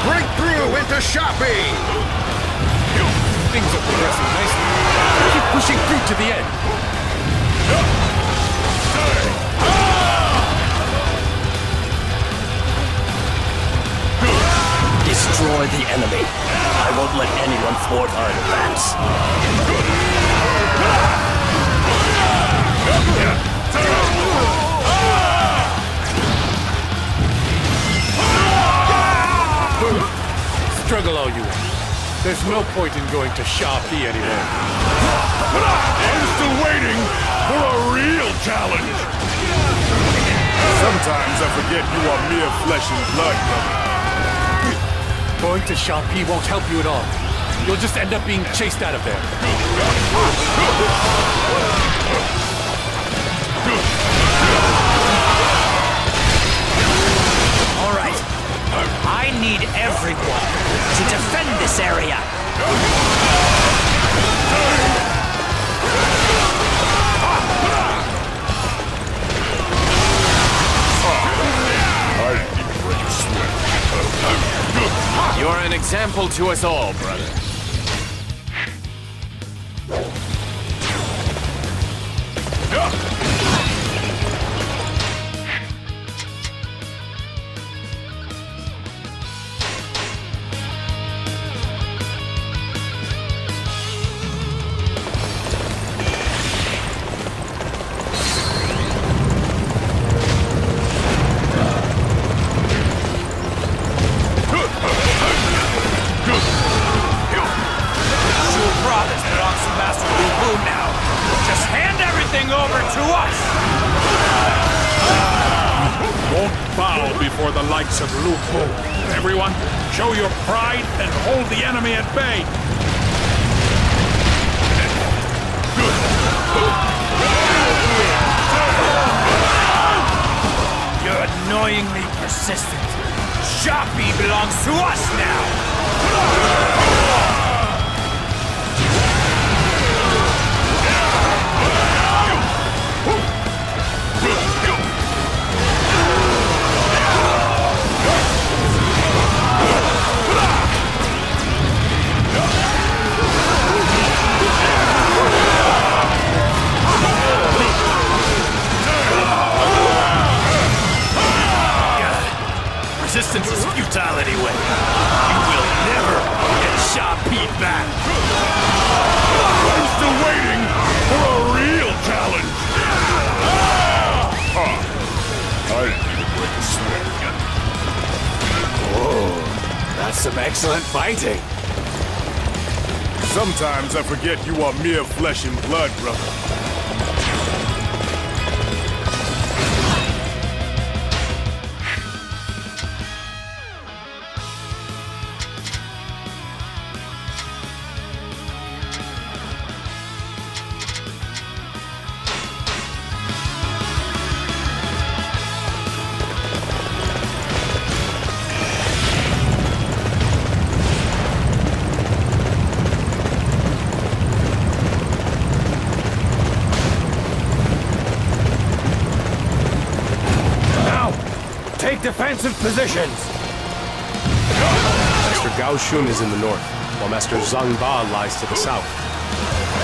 Break through into Shapi! Things are progressing nicely. Keep pushing through to the end. Destroy the enemy. I won't let anyone thwart our advance. Struggle all you want. There's no point in going to Shapi anymore. I'm still waiting for a real challenge! Sometimes I forget you are mere flesh and blood, brother. Going to Shapi won't help you at all. You'll just end up being chased out of there. All right. I need everyone to defend this area. You're an example to us all, brother. Before the likes of Lu Bu. Everyone, show your pride and hold the enemy at bay. resistance. Shapi belongs to us now! Resistance is futile anyway. You will never get Shapi back. I'm still waiting for a real challenge. I didn't even break a sweat. Oh, that's some excellent fighting. Sometimes I forget you are mere flesh and blood, brother. Take defensive positions! Master Gao Shun is in the north, while Master Zhang Ba lies to the south.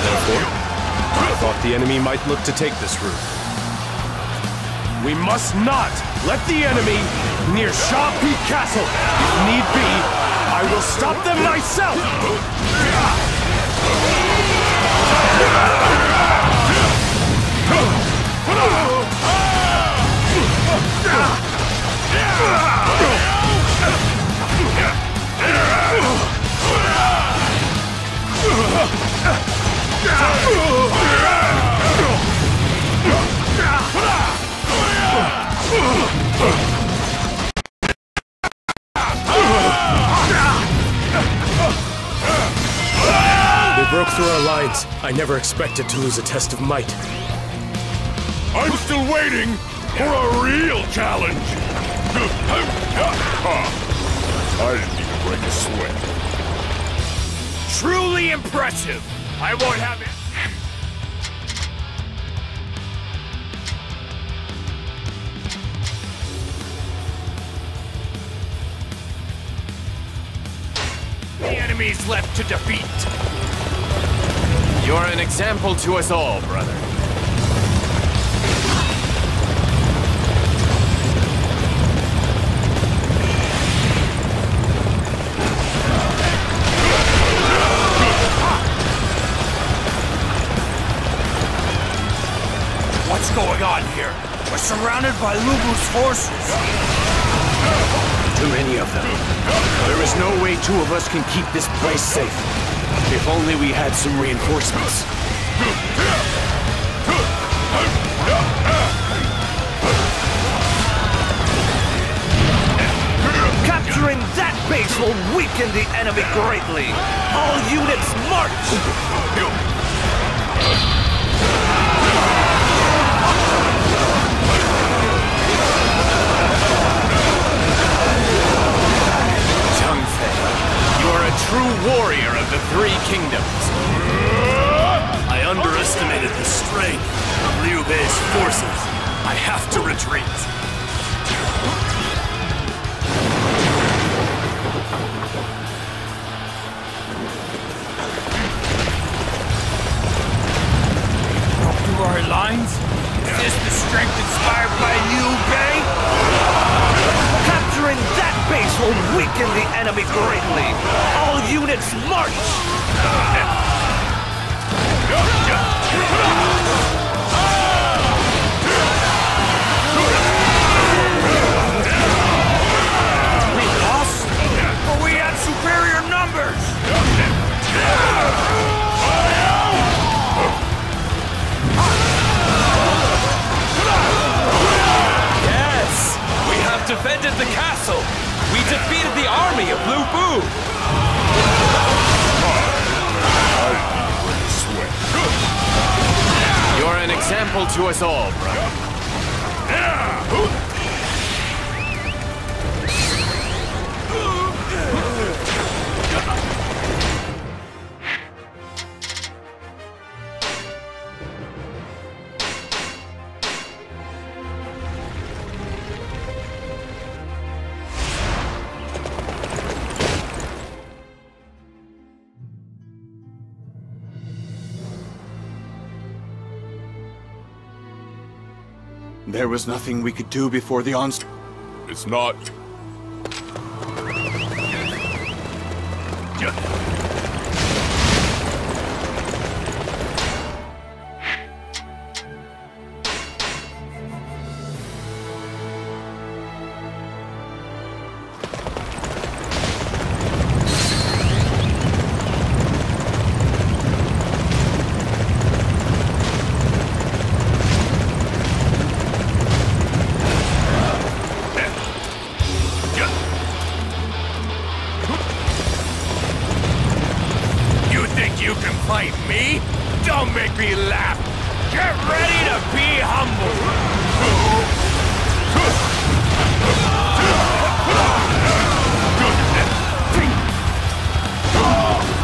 Therefore, I thought the enemy might look to take this route. We must not let the enemy near Shapi Castle. If need be, I will stop them myself! They broke through our lines. I never expected to lose a test of might. I'm still waiting for a real challenge. I didn't even break a sweat. Truly impressive! I won't have it. The enemy's left to defeat. You're an example to us all, brother. What's going on here? We're surrounded by Lubu's forces. Too many of them. There is no way two of us can keep this place safe. If only we had some reinforcements. Capturing that base will weaken the enemy greatly. All units march! Zhang Fei, you are a true warrior of the Three Kingdoms. I underestimated the strength of Liu Bei's forces. I have to retreat. Through our lines? Is this the strength inspired by Liu Bei? Capturing that base will weaken the enemy greatly. All units march! We lost? But we had superior numbers! Yes! We have defended the castle! We defeated the army of Lu Bu! You're an example to us all, brother. There was nothing we could do before the onslaught. It's not... You can fight me? Don't make me laugh! Get ready to be humble!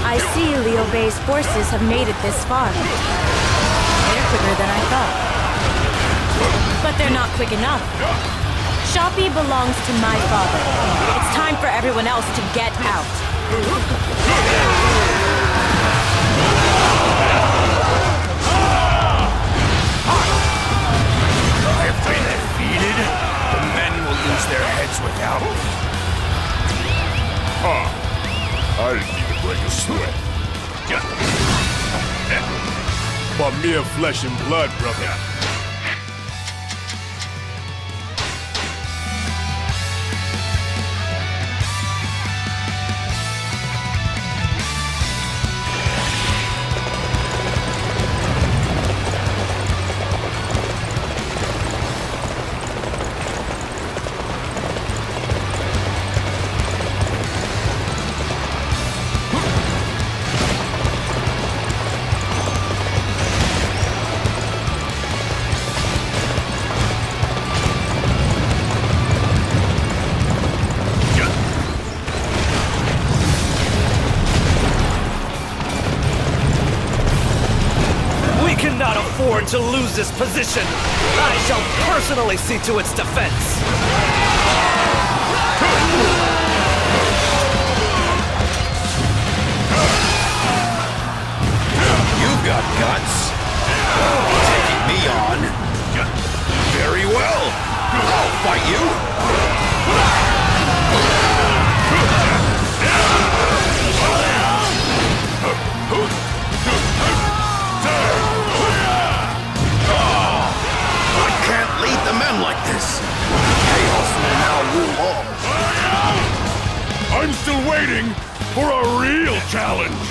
I see Liu Bei's forces have made it this far. They're quicker than I thought. But they're not quick enough. Shoppy belongs to my father. It's time for everyone else to get out. If we're defeated, the men will lose their heads without me. Huh. I didn't even break a sweat. But mere flesh and blood, brother. To lose this position. I shall personally see to its defense. You've got guts. Taking me on. Very well. I'll fight you. Lead the men like this. Chaos will now rule all. I'm still waiting for a real challenge.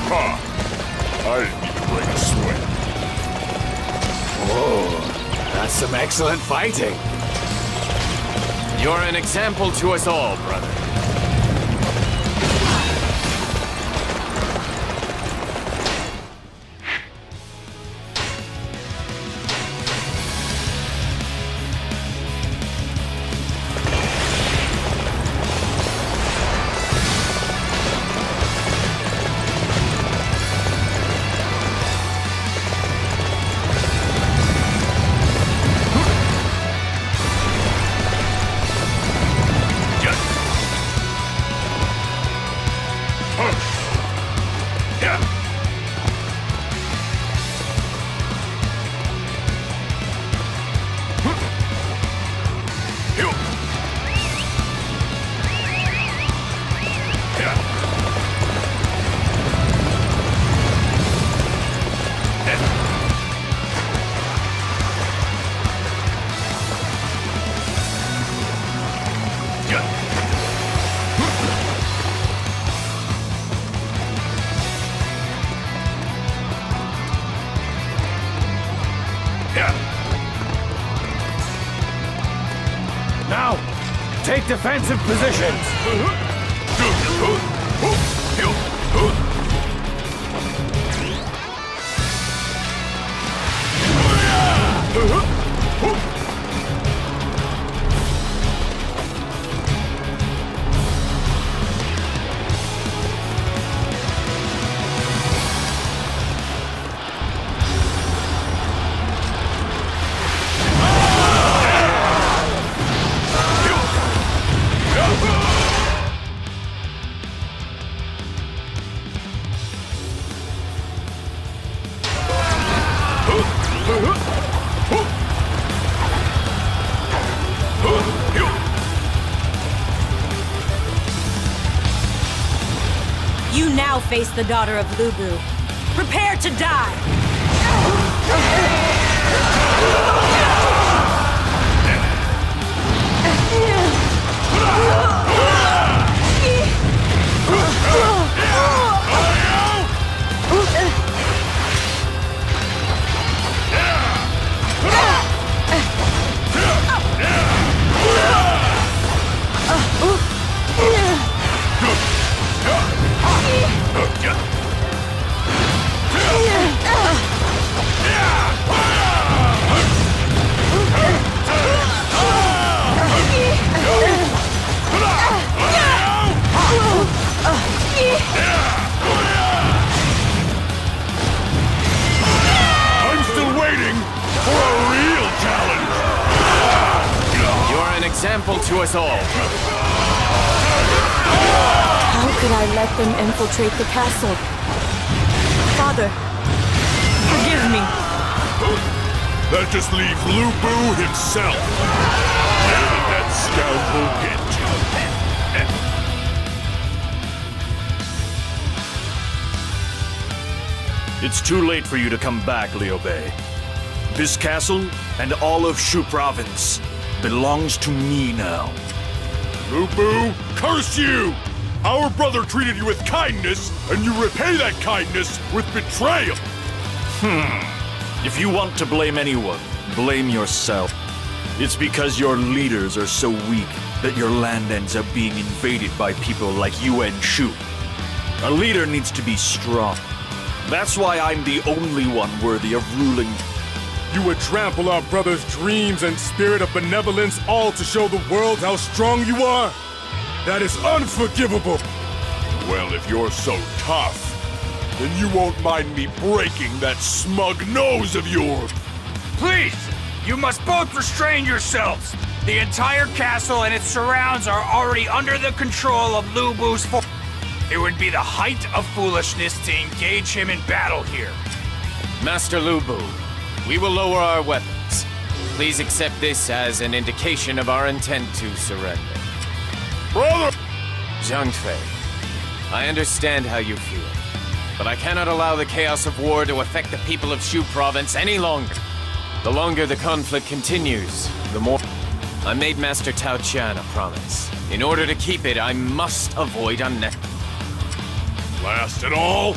Ha! I didn't even break a sweat. Whoa, that's some excellent fighting. You're an example to us all, brother. Now, take defensive positions. face the daughter of Lu Bu. Prepare to die! I'm still waiting for a real challenge! You're an example to us all. How could I let them infiltrate the castle? Father, forgive me. That just leaves Lu Bu himself. Where did that scoundrel get to? It's too late for you to come back, Liu Bei. This castle and all of Shu Province belongs to me now. Lu Bu, curse you! Our brother treated you with kindness, and you repay that kindness with betrayal! If you want to blame anyone, blame yourself. It's because your leaders are so weak that your land ends up being invaded by people like Yuan Shu. A leader needs to be strong. That's why I'm the only one worthy of ruling. You would trample our brother's dreams and spirit of benevolence, all to show the world how strong you are? That is unforgivable! Well, if you're so tough, then you won't mind me breaking that smug nose of yours. Please! You must both restrain yourselves! The entire castle and its surrounds are already under the control of Lu Bu's force. It would be the height of foolishness to engage him in battle here. Master Lu Bu, we will lower our weapons. Please accept this as an indication of our intent to surrender. Brother! Zhang Fei, I understand how you feel, but I cannot allow the chaos of war to affect the people of Shu Province any longer. The longer the conflict continues, the more... I made Master Tao Chan a promise. In order to keep it, I must avoid unnecessary... Blast it all!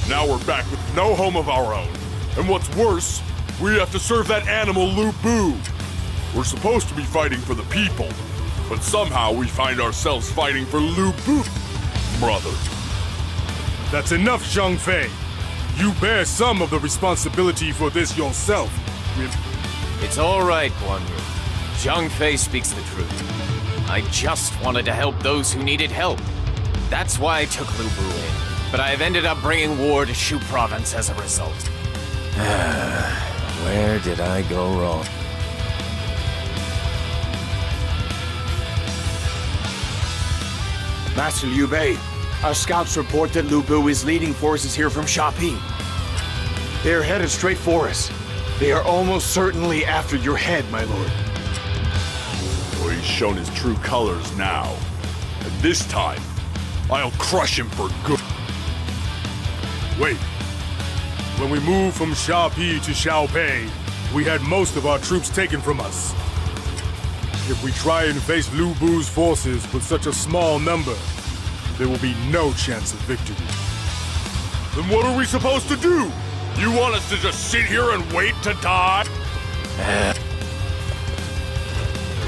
Now we're back with no home of our own. And what's worse, we have to serve that animal Lu Bu. We're supposed to be fighting for the people, but somehow we find ourselves fighting for Lu Bu, brother. That's enough, Zhang Fei. You bear some of the responsibility for this yourself. It's all right, Guan Yu. Zhang Fei speaks the truth. I just wanted to help those who needed help. That's why I took Lu Bu in. But I've ended up bringing war to Shu Province as a result. Where did I go wrong? Master Liu Bei, our scouts report that Lu Bu is leading forces here from Shapi. They are headed straight for us. They are almost certainly after your head, my lord. Well, he's shown his true colors now. And this time, I'll crush him for good. Wait. When we moved from Shapi to Xiaopei, we had most of our troops taken from us. If we try and face Lu Bu's forces with such a small number, there will be no chance of victory. Then what are we supposed to do? You want us to just sit here and wait to die?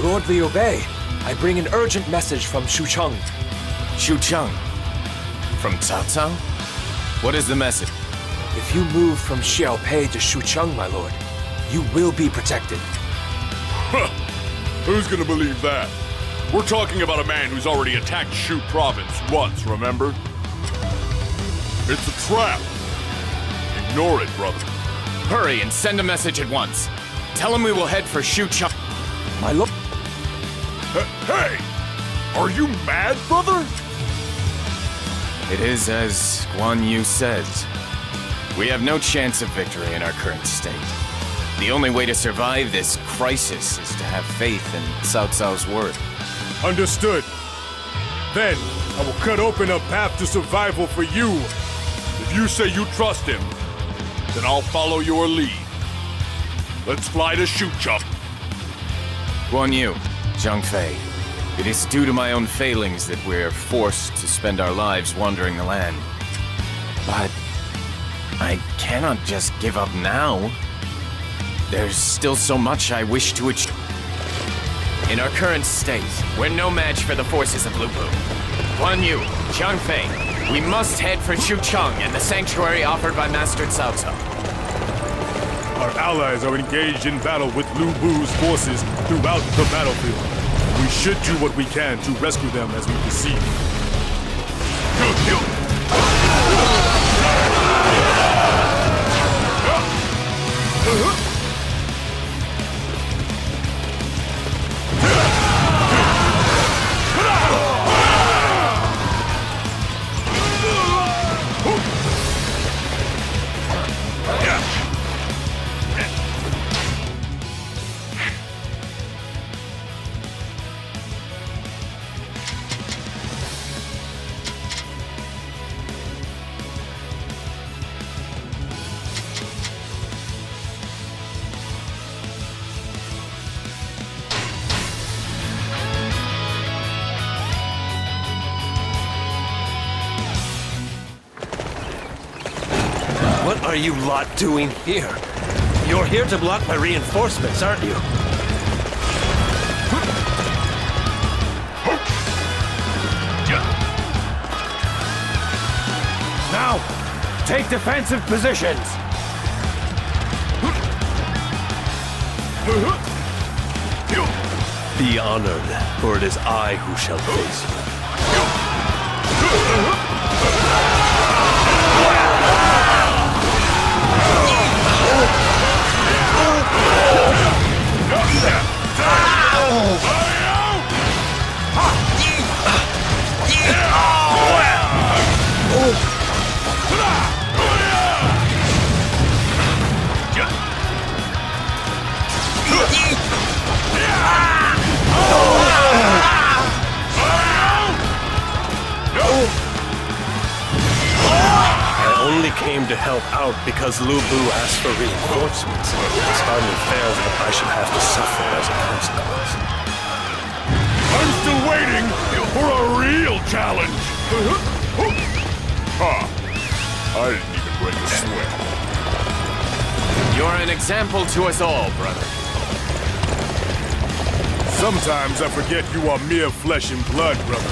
Lord Liu Bei, I bring an urgent message from Xucheng. Xucheng? From Cao Cao? What is the message? If you move from Xiaopei to Xucheng, my lord, you will be protected. Huh. Who's gonna believe that? We're talking about a man who's already attacked Shu Province once, remember? It's a trap. Ignore it, brother. Hurry and send a message at once. Tell him we will head for Xucheng. My lord... Hey! Are you mad, brother? It is as Guan Yu says. We have no chance of victory in our current state. The only way to survive this crisis is to have faith in Cao Cao's word. Understood. Then, I will cut open a path to survival for you. If you say you trust him, then I'll follow your lead. Let's fly to Xucheng. Guan Yu, Zhang Fei, it is due to my own failings that we're forced to spend our lives wandering the land. But I cannot just give up now. There's still so much I wish to achieve. In our current state, we're no match for the forces of Lu Bu. Guan Yu, Zhang Fei, we must head for Xucheng and the sanctuary offered by Master Cao Cao. Our allies are engaged in battle with Lu Bu's forces throughout the battlefield. We should do what we can to rescue them as we proceed. What are you lot doing here? You're here to block my reinforcements, aren't you? Now, take defensive positions. Be honored, for it is I who shall face you. I only came to help out because Lu Bu asked for reinforcements. It's hardly fair that I should have to suffer as a consequence. I'm still waiting for a real challenge. I didn't even break a sweat. You're an example to us all, brother. Sometimes I forget you are mere flesh and blood, brother.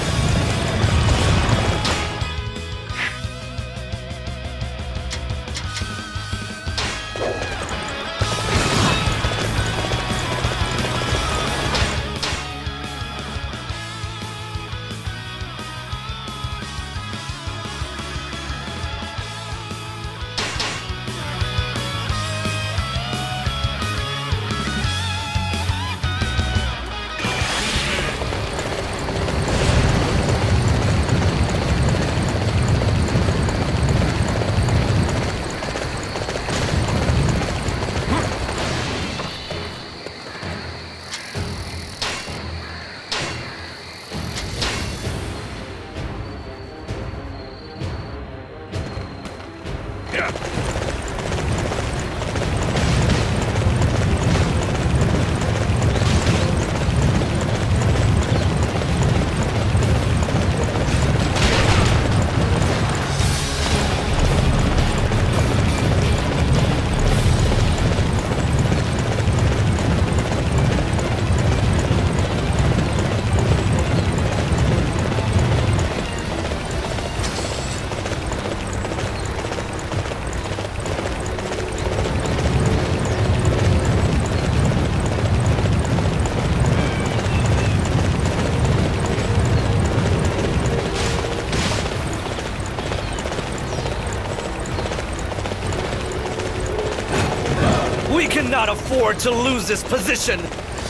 We cannot afford to lose this position.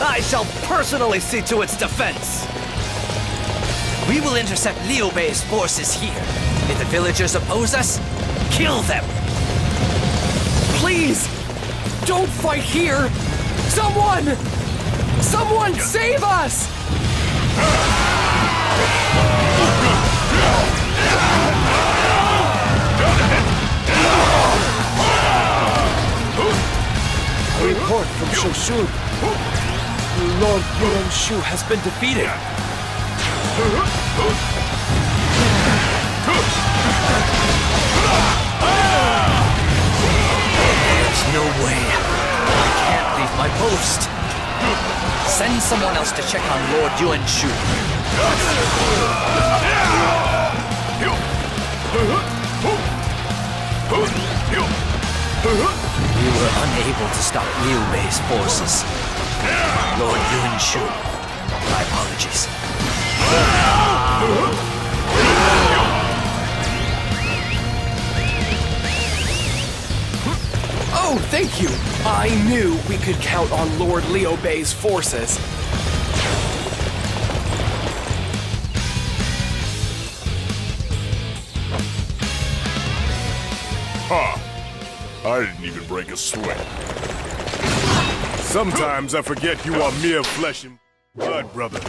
I shall personally see to its defense. We will intercept Liu Bei's forces here. If the villagers oppose us, kill them. Please, Don't fight here! Someone! Someone save us! A report from Shoshu. Lord Yuan Shu has been defeated. There's no way. I can't leave my post. Send someone else to check on Lord Yuan Shu. We were unable to stop Liu Bei's forces. Lord Yuan Shu, my apologies. Oh, thank you! I knew we could count on Lord Liu Bei's forces. Ha! I didn't even break a sweat. Sometimes I forget you are mere flesh and blood, brother.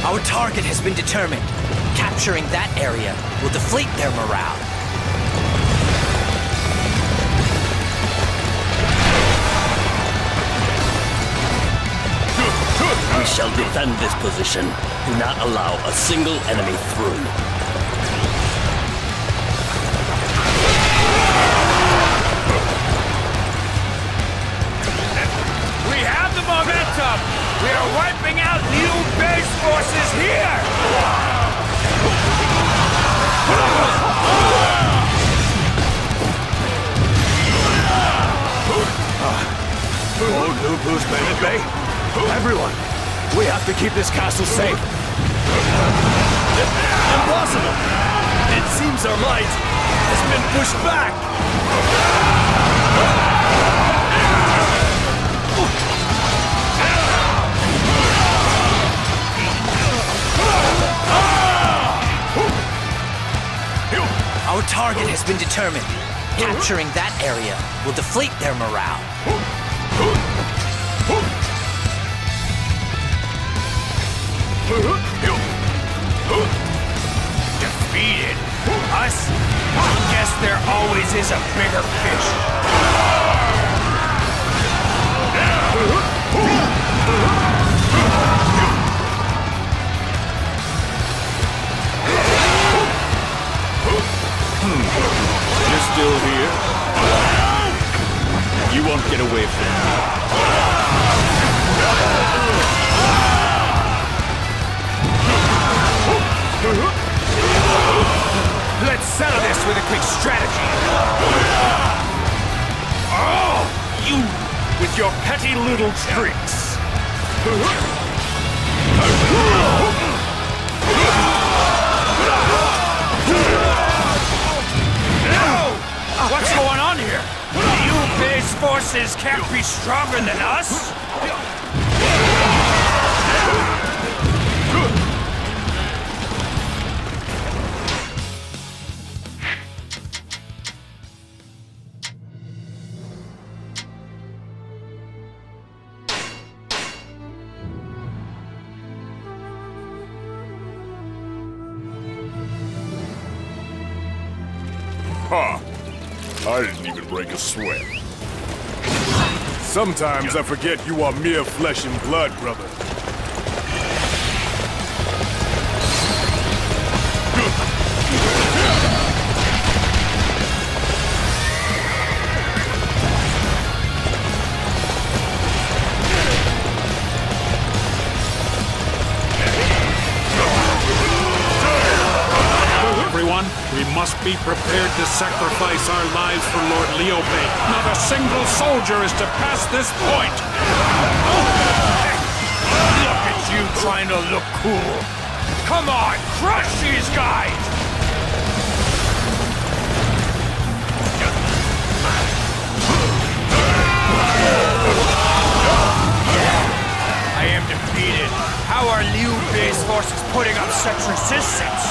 Our target has been determined. Capturing that area will deflate their morale. We shall defend this position. Do not allow a single enemy through. We have the momentum! We are wiping out Liu Bei's forces here! Lord Lu Bu's men at bay? Everyone, we have to keep this castle safe. Impossible! It seems our might has been pushed back! Our target has been determined. Capturing that area will deflate their morale. Defeated? Us? Guess there always is a bigger fish. You're still here? You won't get away from me. Let's settle this with a quick strategy. Oh, you with your petty little tricks. What's going on here? Liu Bei's forces can't be stronger than us? Ha! I didn't even break a sweat. Sometimes I forget you are mere flesh and blood, brother. Everyone, on, we must be prepared to sacrifice our lives for Lord Liu Bei. Not a single soldier is to pass this point! Look at you trying to look cool! Come on, crush these guys! I am defeated. How are Liu Bei's forces putting up such resistance?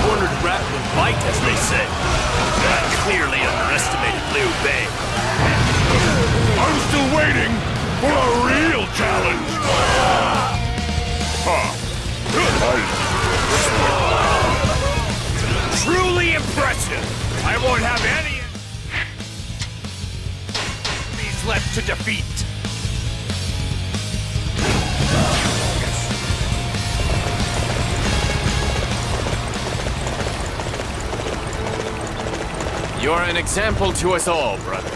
Cornered rat will bite, as they say. I clearly underestimated Liu Bei. I'm still waiting for a real challenge! Truly impressive! I won't have any enemies left to defeat! You're an example to us all, brother.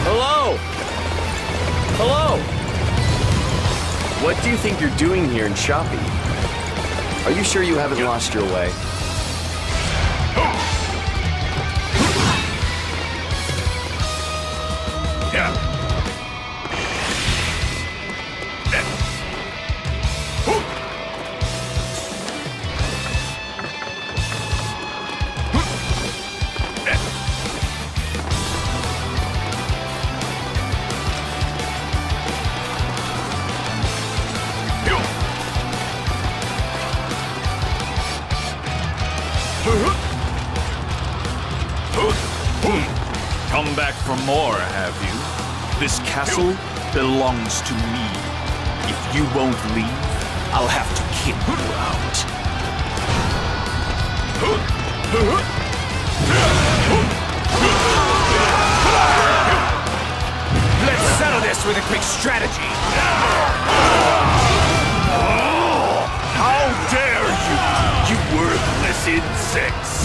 Hello! Hello! What do you think you're doing here in Shoppy? Are you sure you haven't lost your way? Come back for more, have you? This castle belongs to me. If you won't leave, I'll have to kick you out. Let's settle this with a quick strategy! How dare you, you worthless insects!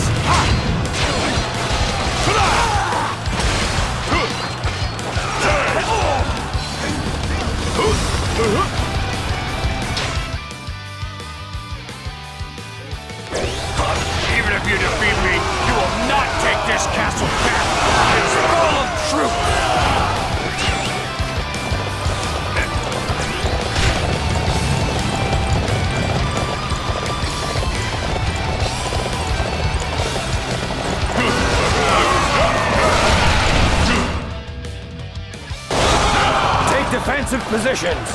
Even if you defeat me, you will not take this castle back! It's full of truth! Take defensive positions!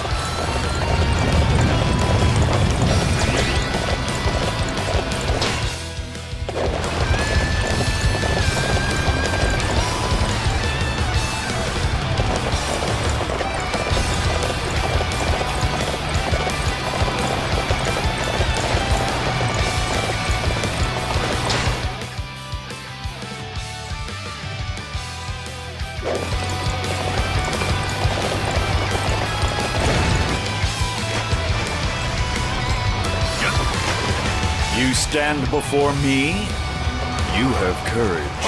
You stand before me? You have courage.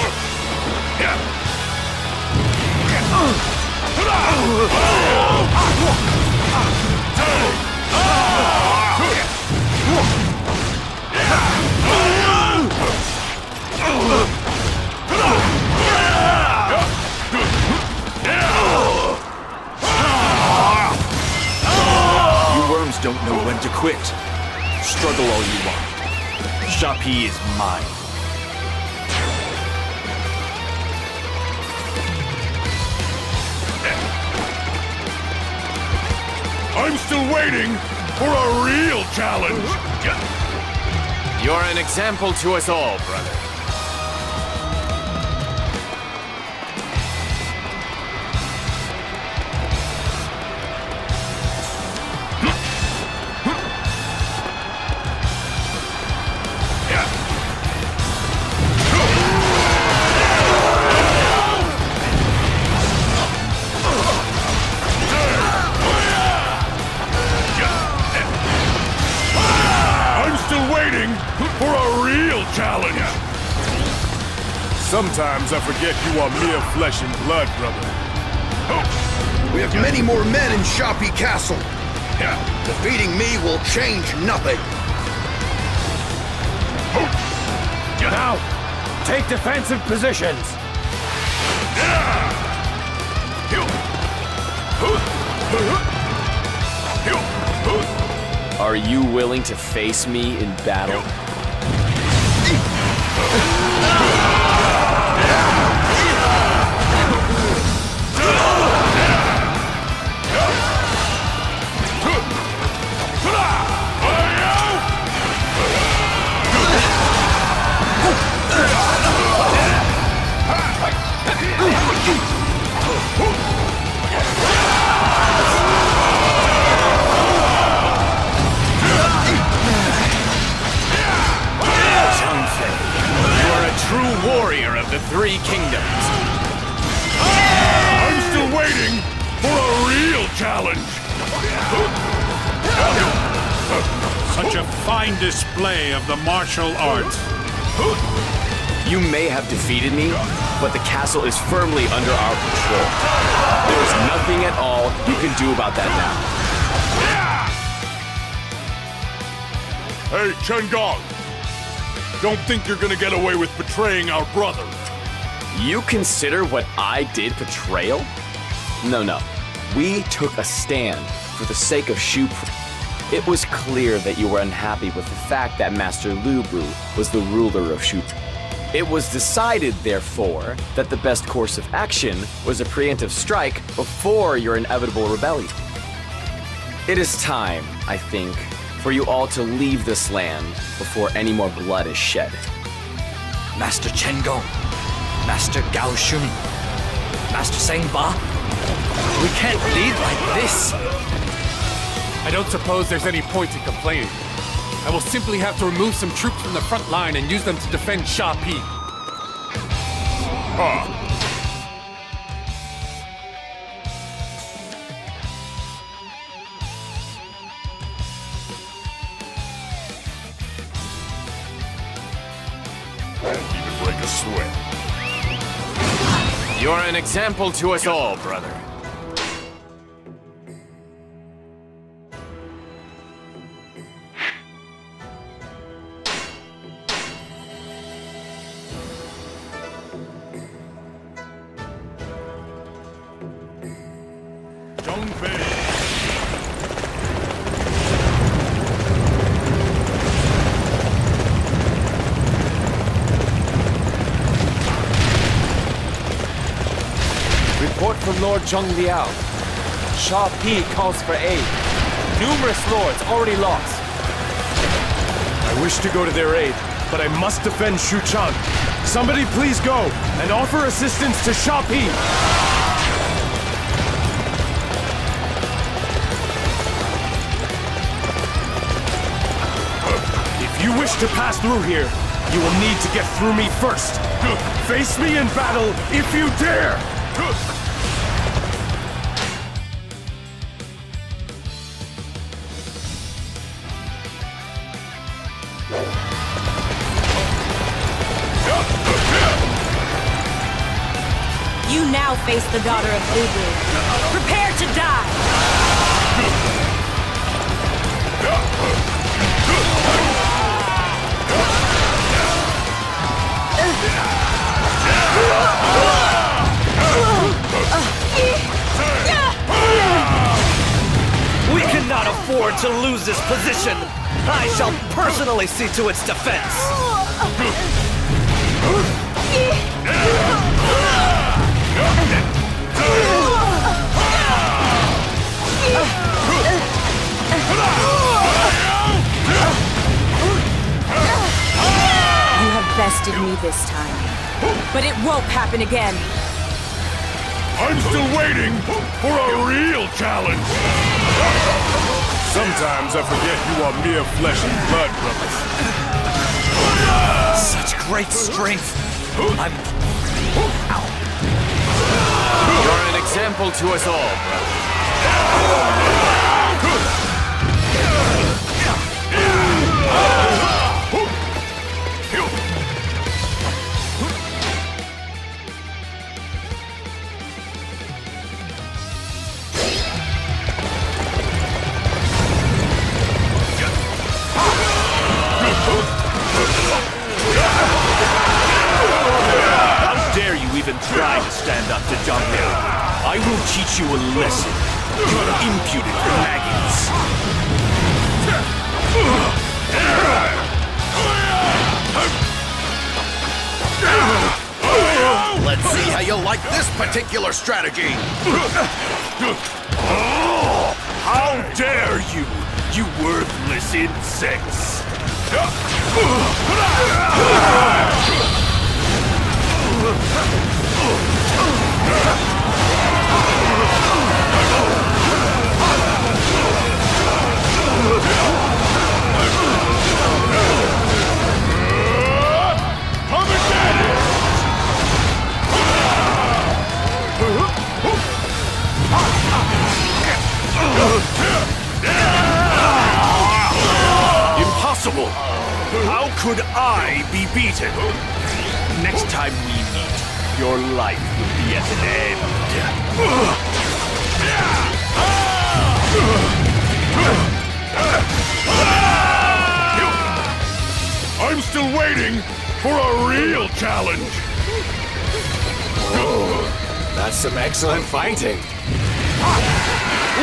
You worms don't know when to quit. Struggle all you want. Shoppy is mine. I'm still waiting for a real challenge! You're an example to us all, brother. For a real challenge! Sometimes I forget you are mere flesh and blood, brother. We have many more men in Shopee Castle. Defeating me will change nothing. Now, take defensive positions. Are you willing to face me in battle? Zhang Fei, you are a true warrior of the Three Kingdoms. I'm still waiting for a real challenge. Such a fine display of the martial arts. You may have defeated me, but the castle is firmly under our control. There is nothing at all you can do about that now. Hey, Chen Gong. Don't think you're gonna get away with betraying our brother. You consider what I did betrayal? No. We took a stand for the sake of Shu. It was clear that you were unhappy with the fact that Master Lu Bu was the ruler of Shu. It was decided, therefore, that the best course of action was a preemptive strike before your inevitable rebellion. It is time, I think, for you all to leave this land before any more blood is shed. Master Chen Gong, Master Gao Shun, Master Seng Ba, we can't lead like this. I don't suppose there's any point in complaining. I will simply have to remove some troops from the front line and use them to defend Shopee. Can't even break a sweat. You're an example to us all, brother. Zhang Fei. Report from Lord Zheng Liao. Shopee calls for aid. Numerous lords already lost. I wish to go to their aid, but I must defend Shuchan. Somebody please go and offer assistance to Shopee. If you wish to pass through here, you will need to get through me first. Face me in battle if you dare! You now face the daughter of Lu Bu. Prepare to die! We cannot afford to lose this position. I shall personally see to its defense. You have bested me this time, but it won't happen again. I'm still waiting for a real challenge. Sometimes I forget you are mere flesh and blood, brothers. Such great strength. You're an example to us all, will teach you a lesson. You impudent maggots. Let's see how you like this particular strategy. How dare you, you worthless insects! Impossible! How could I be beaten? Next time we meet, your life will be at an end. I'm still waiting for a real challenge! That's some excellent fighting.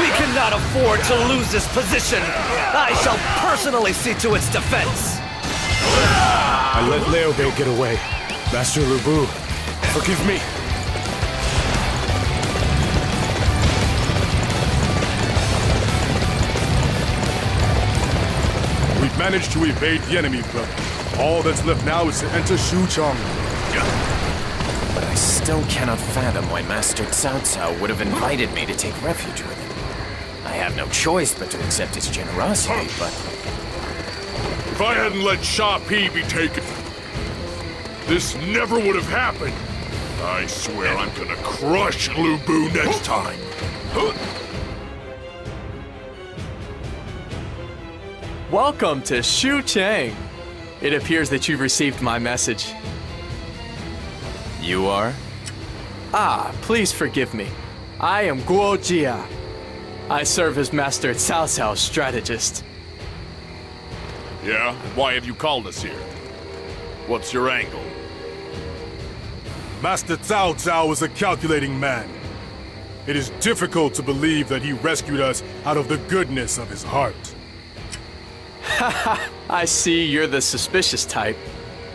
We cannot afford to lose this position. I shall personally see to its defense. I let Liu Bei get away. Master Lu Bu, forgive me. We've managed to evade the enemy, brother. All that's left now is to enter Xuchang. But I still cannot fathom why Master Cao Cao would have invited me to take refuge with him. I have no choice but to accept his generosity, but... If I hadn't let Sha Pi be taken, this never would have happened. I swear I'm gonna crush Lu Bu next time. Welcome to Xuchang. It appears that you've received my message. You are? Ah, please forgive me. I am Guo Jia. I serve as Master Cao Cao's strategist. Yeah? Why have you called us here? What's your angle? Master Cao Cao is a calculating man. It is difficult to believe that he rescued us out of the goodness of his heart. Haha, I see you're the suspicious type.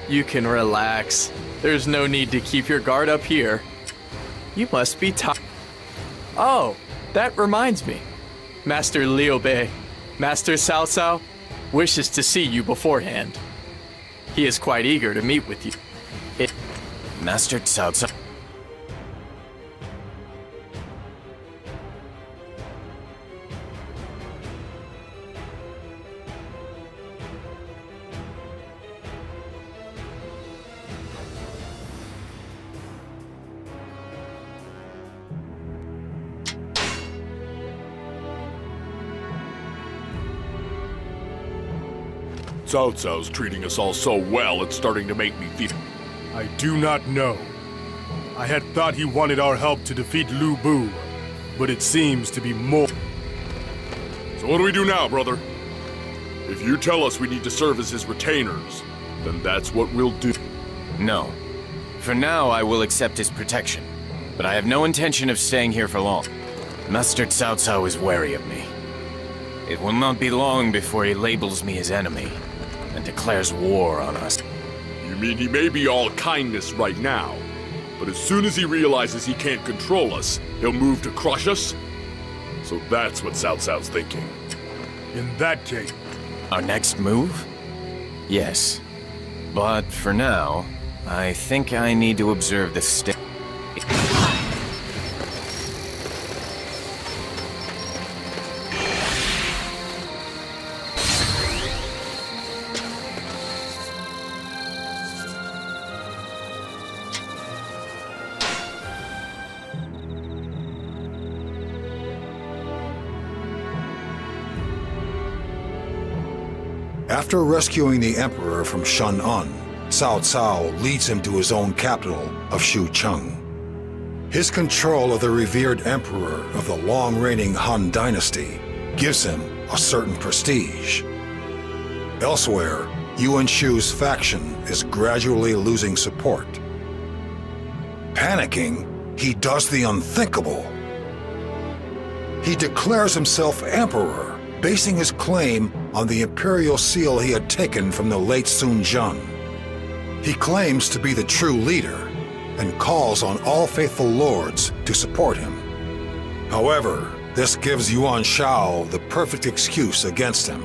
You can relax. There's no need to keep your guard up here. You must be tired. Oh, that reminds me. Master Liu Bei, Master Cao Cao, wishes to see you beforehand. He is quite eager to meet with you. Master Cao Cao... Cao Cao's treating us all so well, it's starting to make me feel... I do not know. I had thought he wanted our help to defeat Lu Bu, but it seems to be more. So what do we do now, brother? If you tell us we need to serve as his retainers, then that's what we'll do. No. For now, I will accept his protection. But I have no intention of staying here for long. Master Cao Cao is wary of me. It will not be long before he labels me his enemy and declares war on us. You mean he may be all kindness right now, but as soon as he realizes he can't control us, he'll move to crush us? So that's what Cao Cao's thinking. In that case... Our next move? Yes. But for now, I think I need to observe the state. After rescuing the Emperor from Shan'an, Cao Cao leads him to his own capital of Xuchang. His control of the revered Emperor of the long-reigning Han Dynasty gives him a certain prestige. Elsewhere, Yuan Shu's faction is gradually losing support. Panicking, he does the unthinkable He declares himself emperor, basing his claim on the imperial seal he had taken from the late Sun Jian. He claims to be the true leader and calls on all faithful lords to support him. However, this gives Yuan Shao the perfect excuse against him.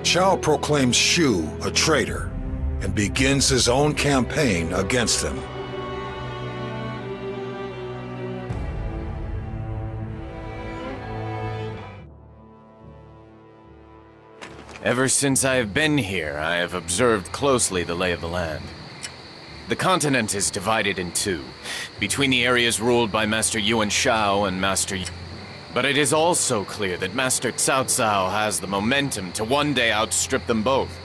Shao proclaims Shu a traitor and begins his own campaign against him. Ever since I have been here, I have observed closely the lay of the land. The continent is divided in two, between the areas ruled by Master Yuan Shao and Master Yu. But it is also clear that Master Cao Cao has the momentum to one day outstrip them both.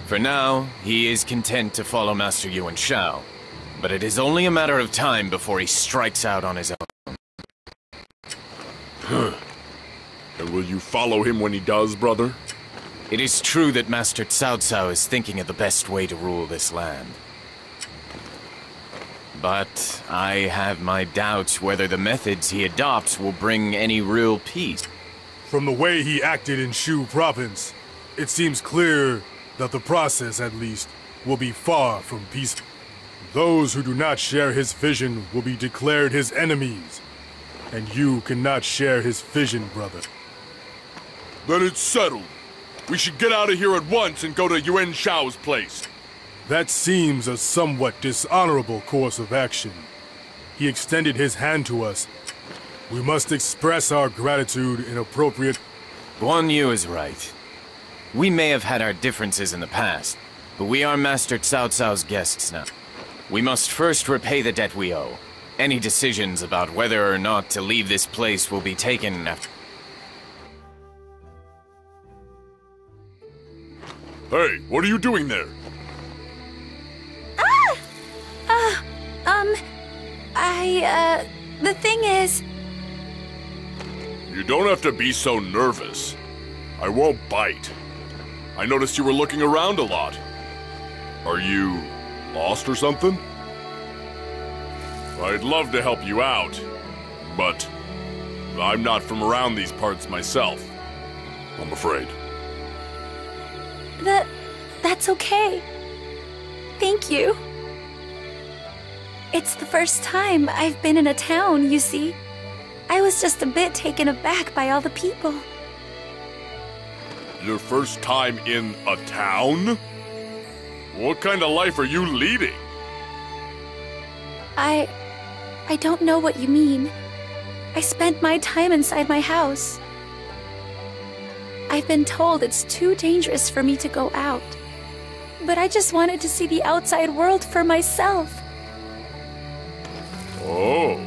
For now, he is content to follow Master Yuan Shao, but it is only a matter of time before he strikes out on his own. And will you follow him when he does, brother? It is true that Master Cao Cao is thinking of the best way to rule this land. But I have my doubts whether the methods he adopts will bring any real peace. From the way he acted in Shu province, it seems clear that the process, at least, will be far from peaceful. Those who do not share his vision will be declared his enemies, and you cannot share his vision, brother. Then it's settled. We should get out of here at once and go to Yuan Shao's place. That seems a somewhat dishonorable course of action. He extended his hand to us. We must express our gratitude in appropriate... Guan Yu is right. We may have had our differences in the past, but we are Master Cao Cao's guests now. We must first repay the debt we owe. Any decisions about whether or not to leave this place will be taken after... Hey, what are you doing there? The thing is... You don't have to be so nervous. I won't bite. I noticed you were looking around a lot. Are you lost or something? I'd love to help you out, but I'm not from around these parts myself, I'm afraid. That's okay. Thank you. It's the first time I've been in a town, you see. I was just a bit taken aback by all the people. Your first time in a town? What kind of life are you leading? I don't know what you mean. I spent my time inside my house. I've been told it's too dangerous for me to go out. But I just wanted to see the outside world for myself. Oh.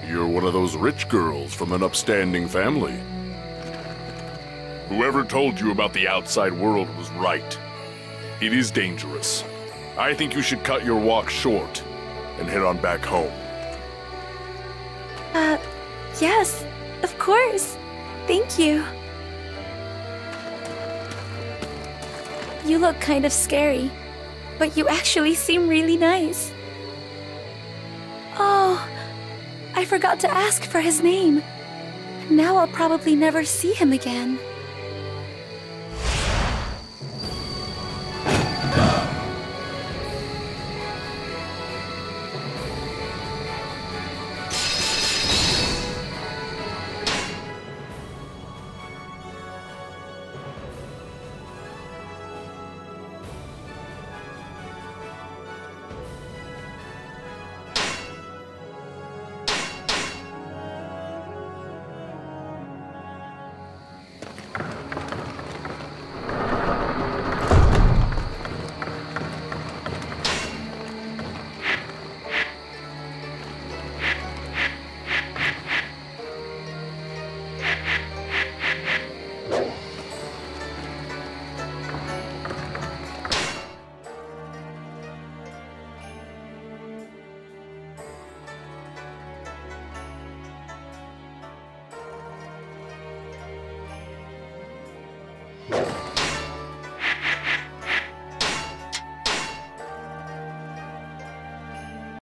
You're one of those rich girls from an upstanding family. Whoever told you about the outside world was right. It is dangerous. I think you should cut your walk short and head on back home. Yes, of course. Thank you. You look kind of scary, but you actually seem really nice. Oh, I forgot to ask for his name. Now I'll probably never see him again.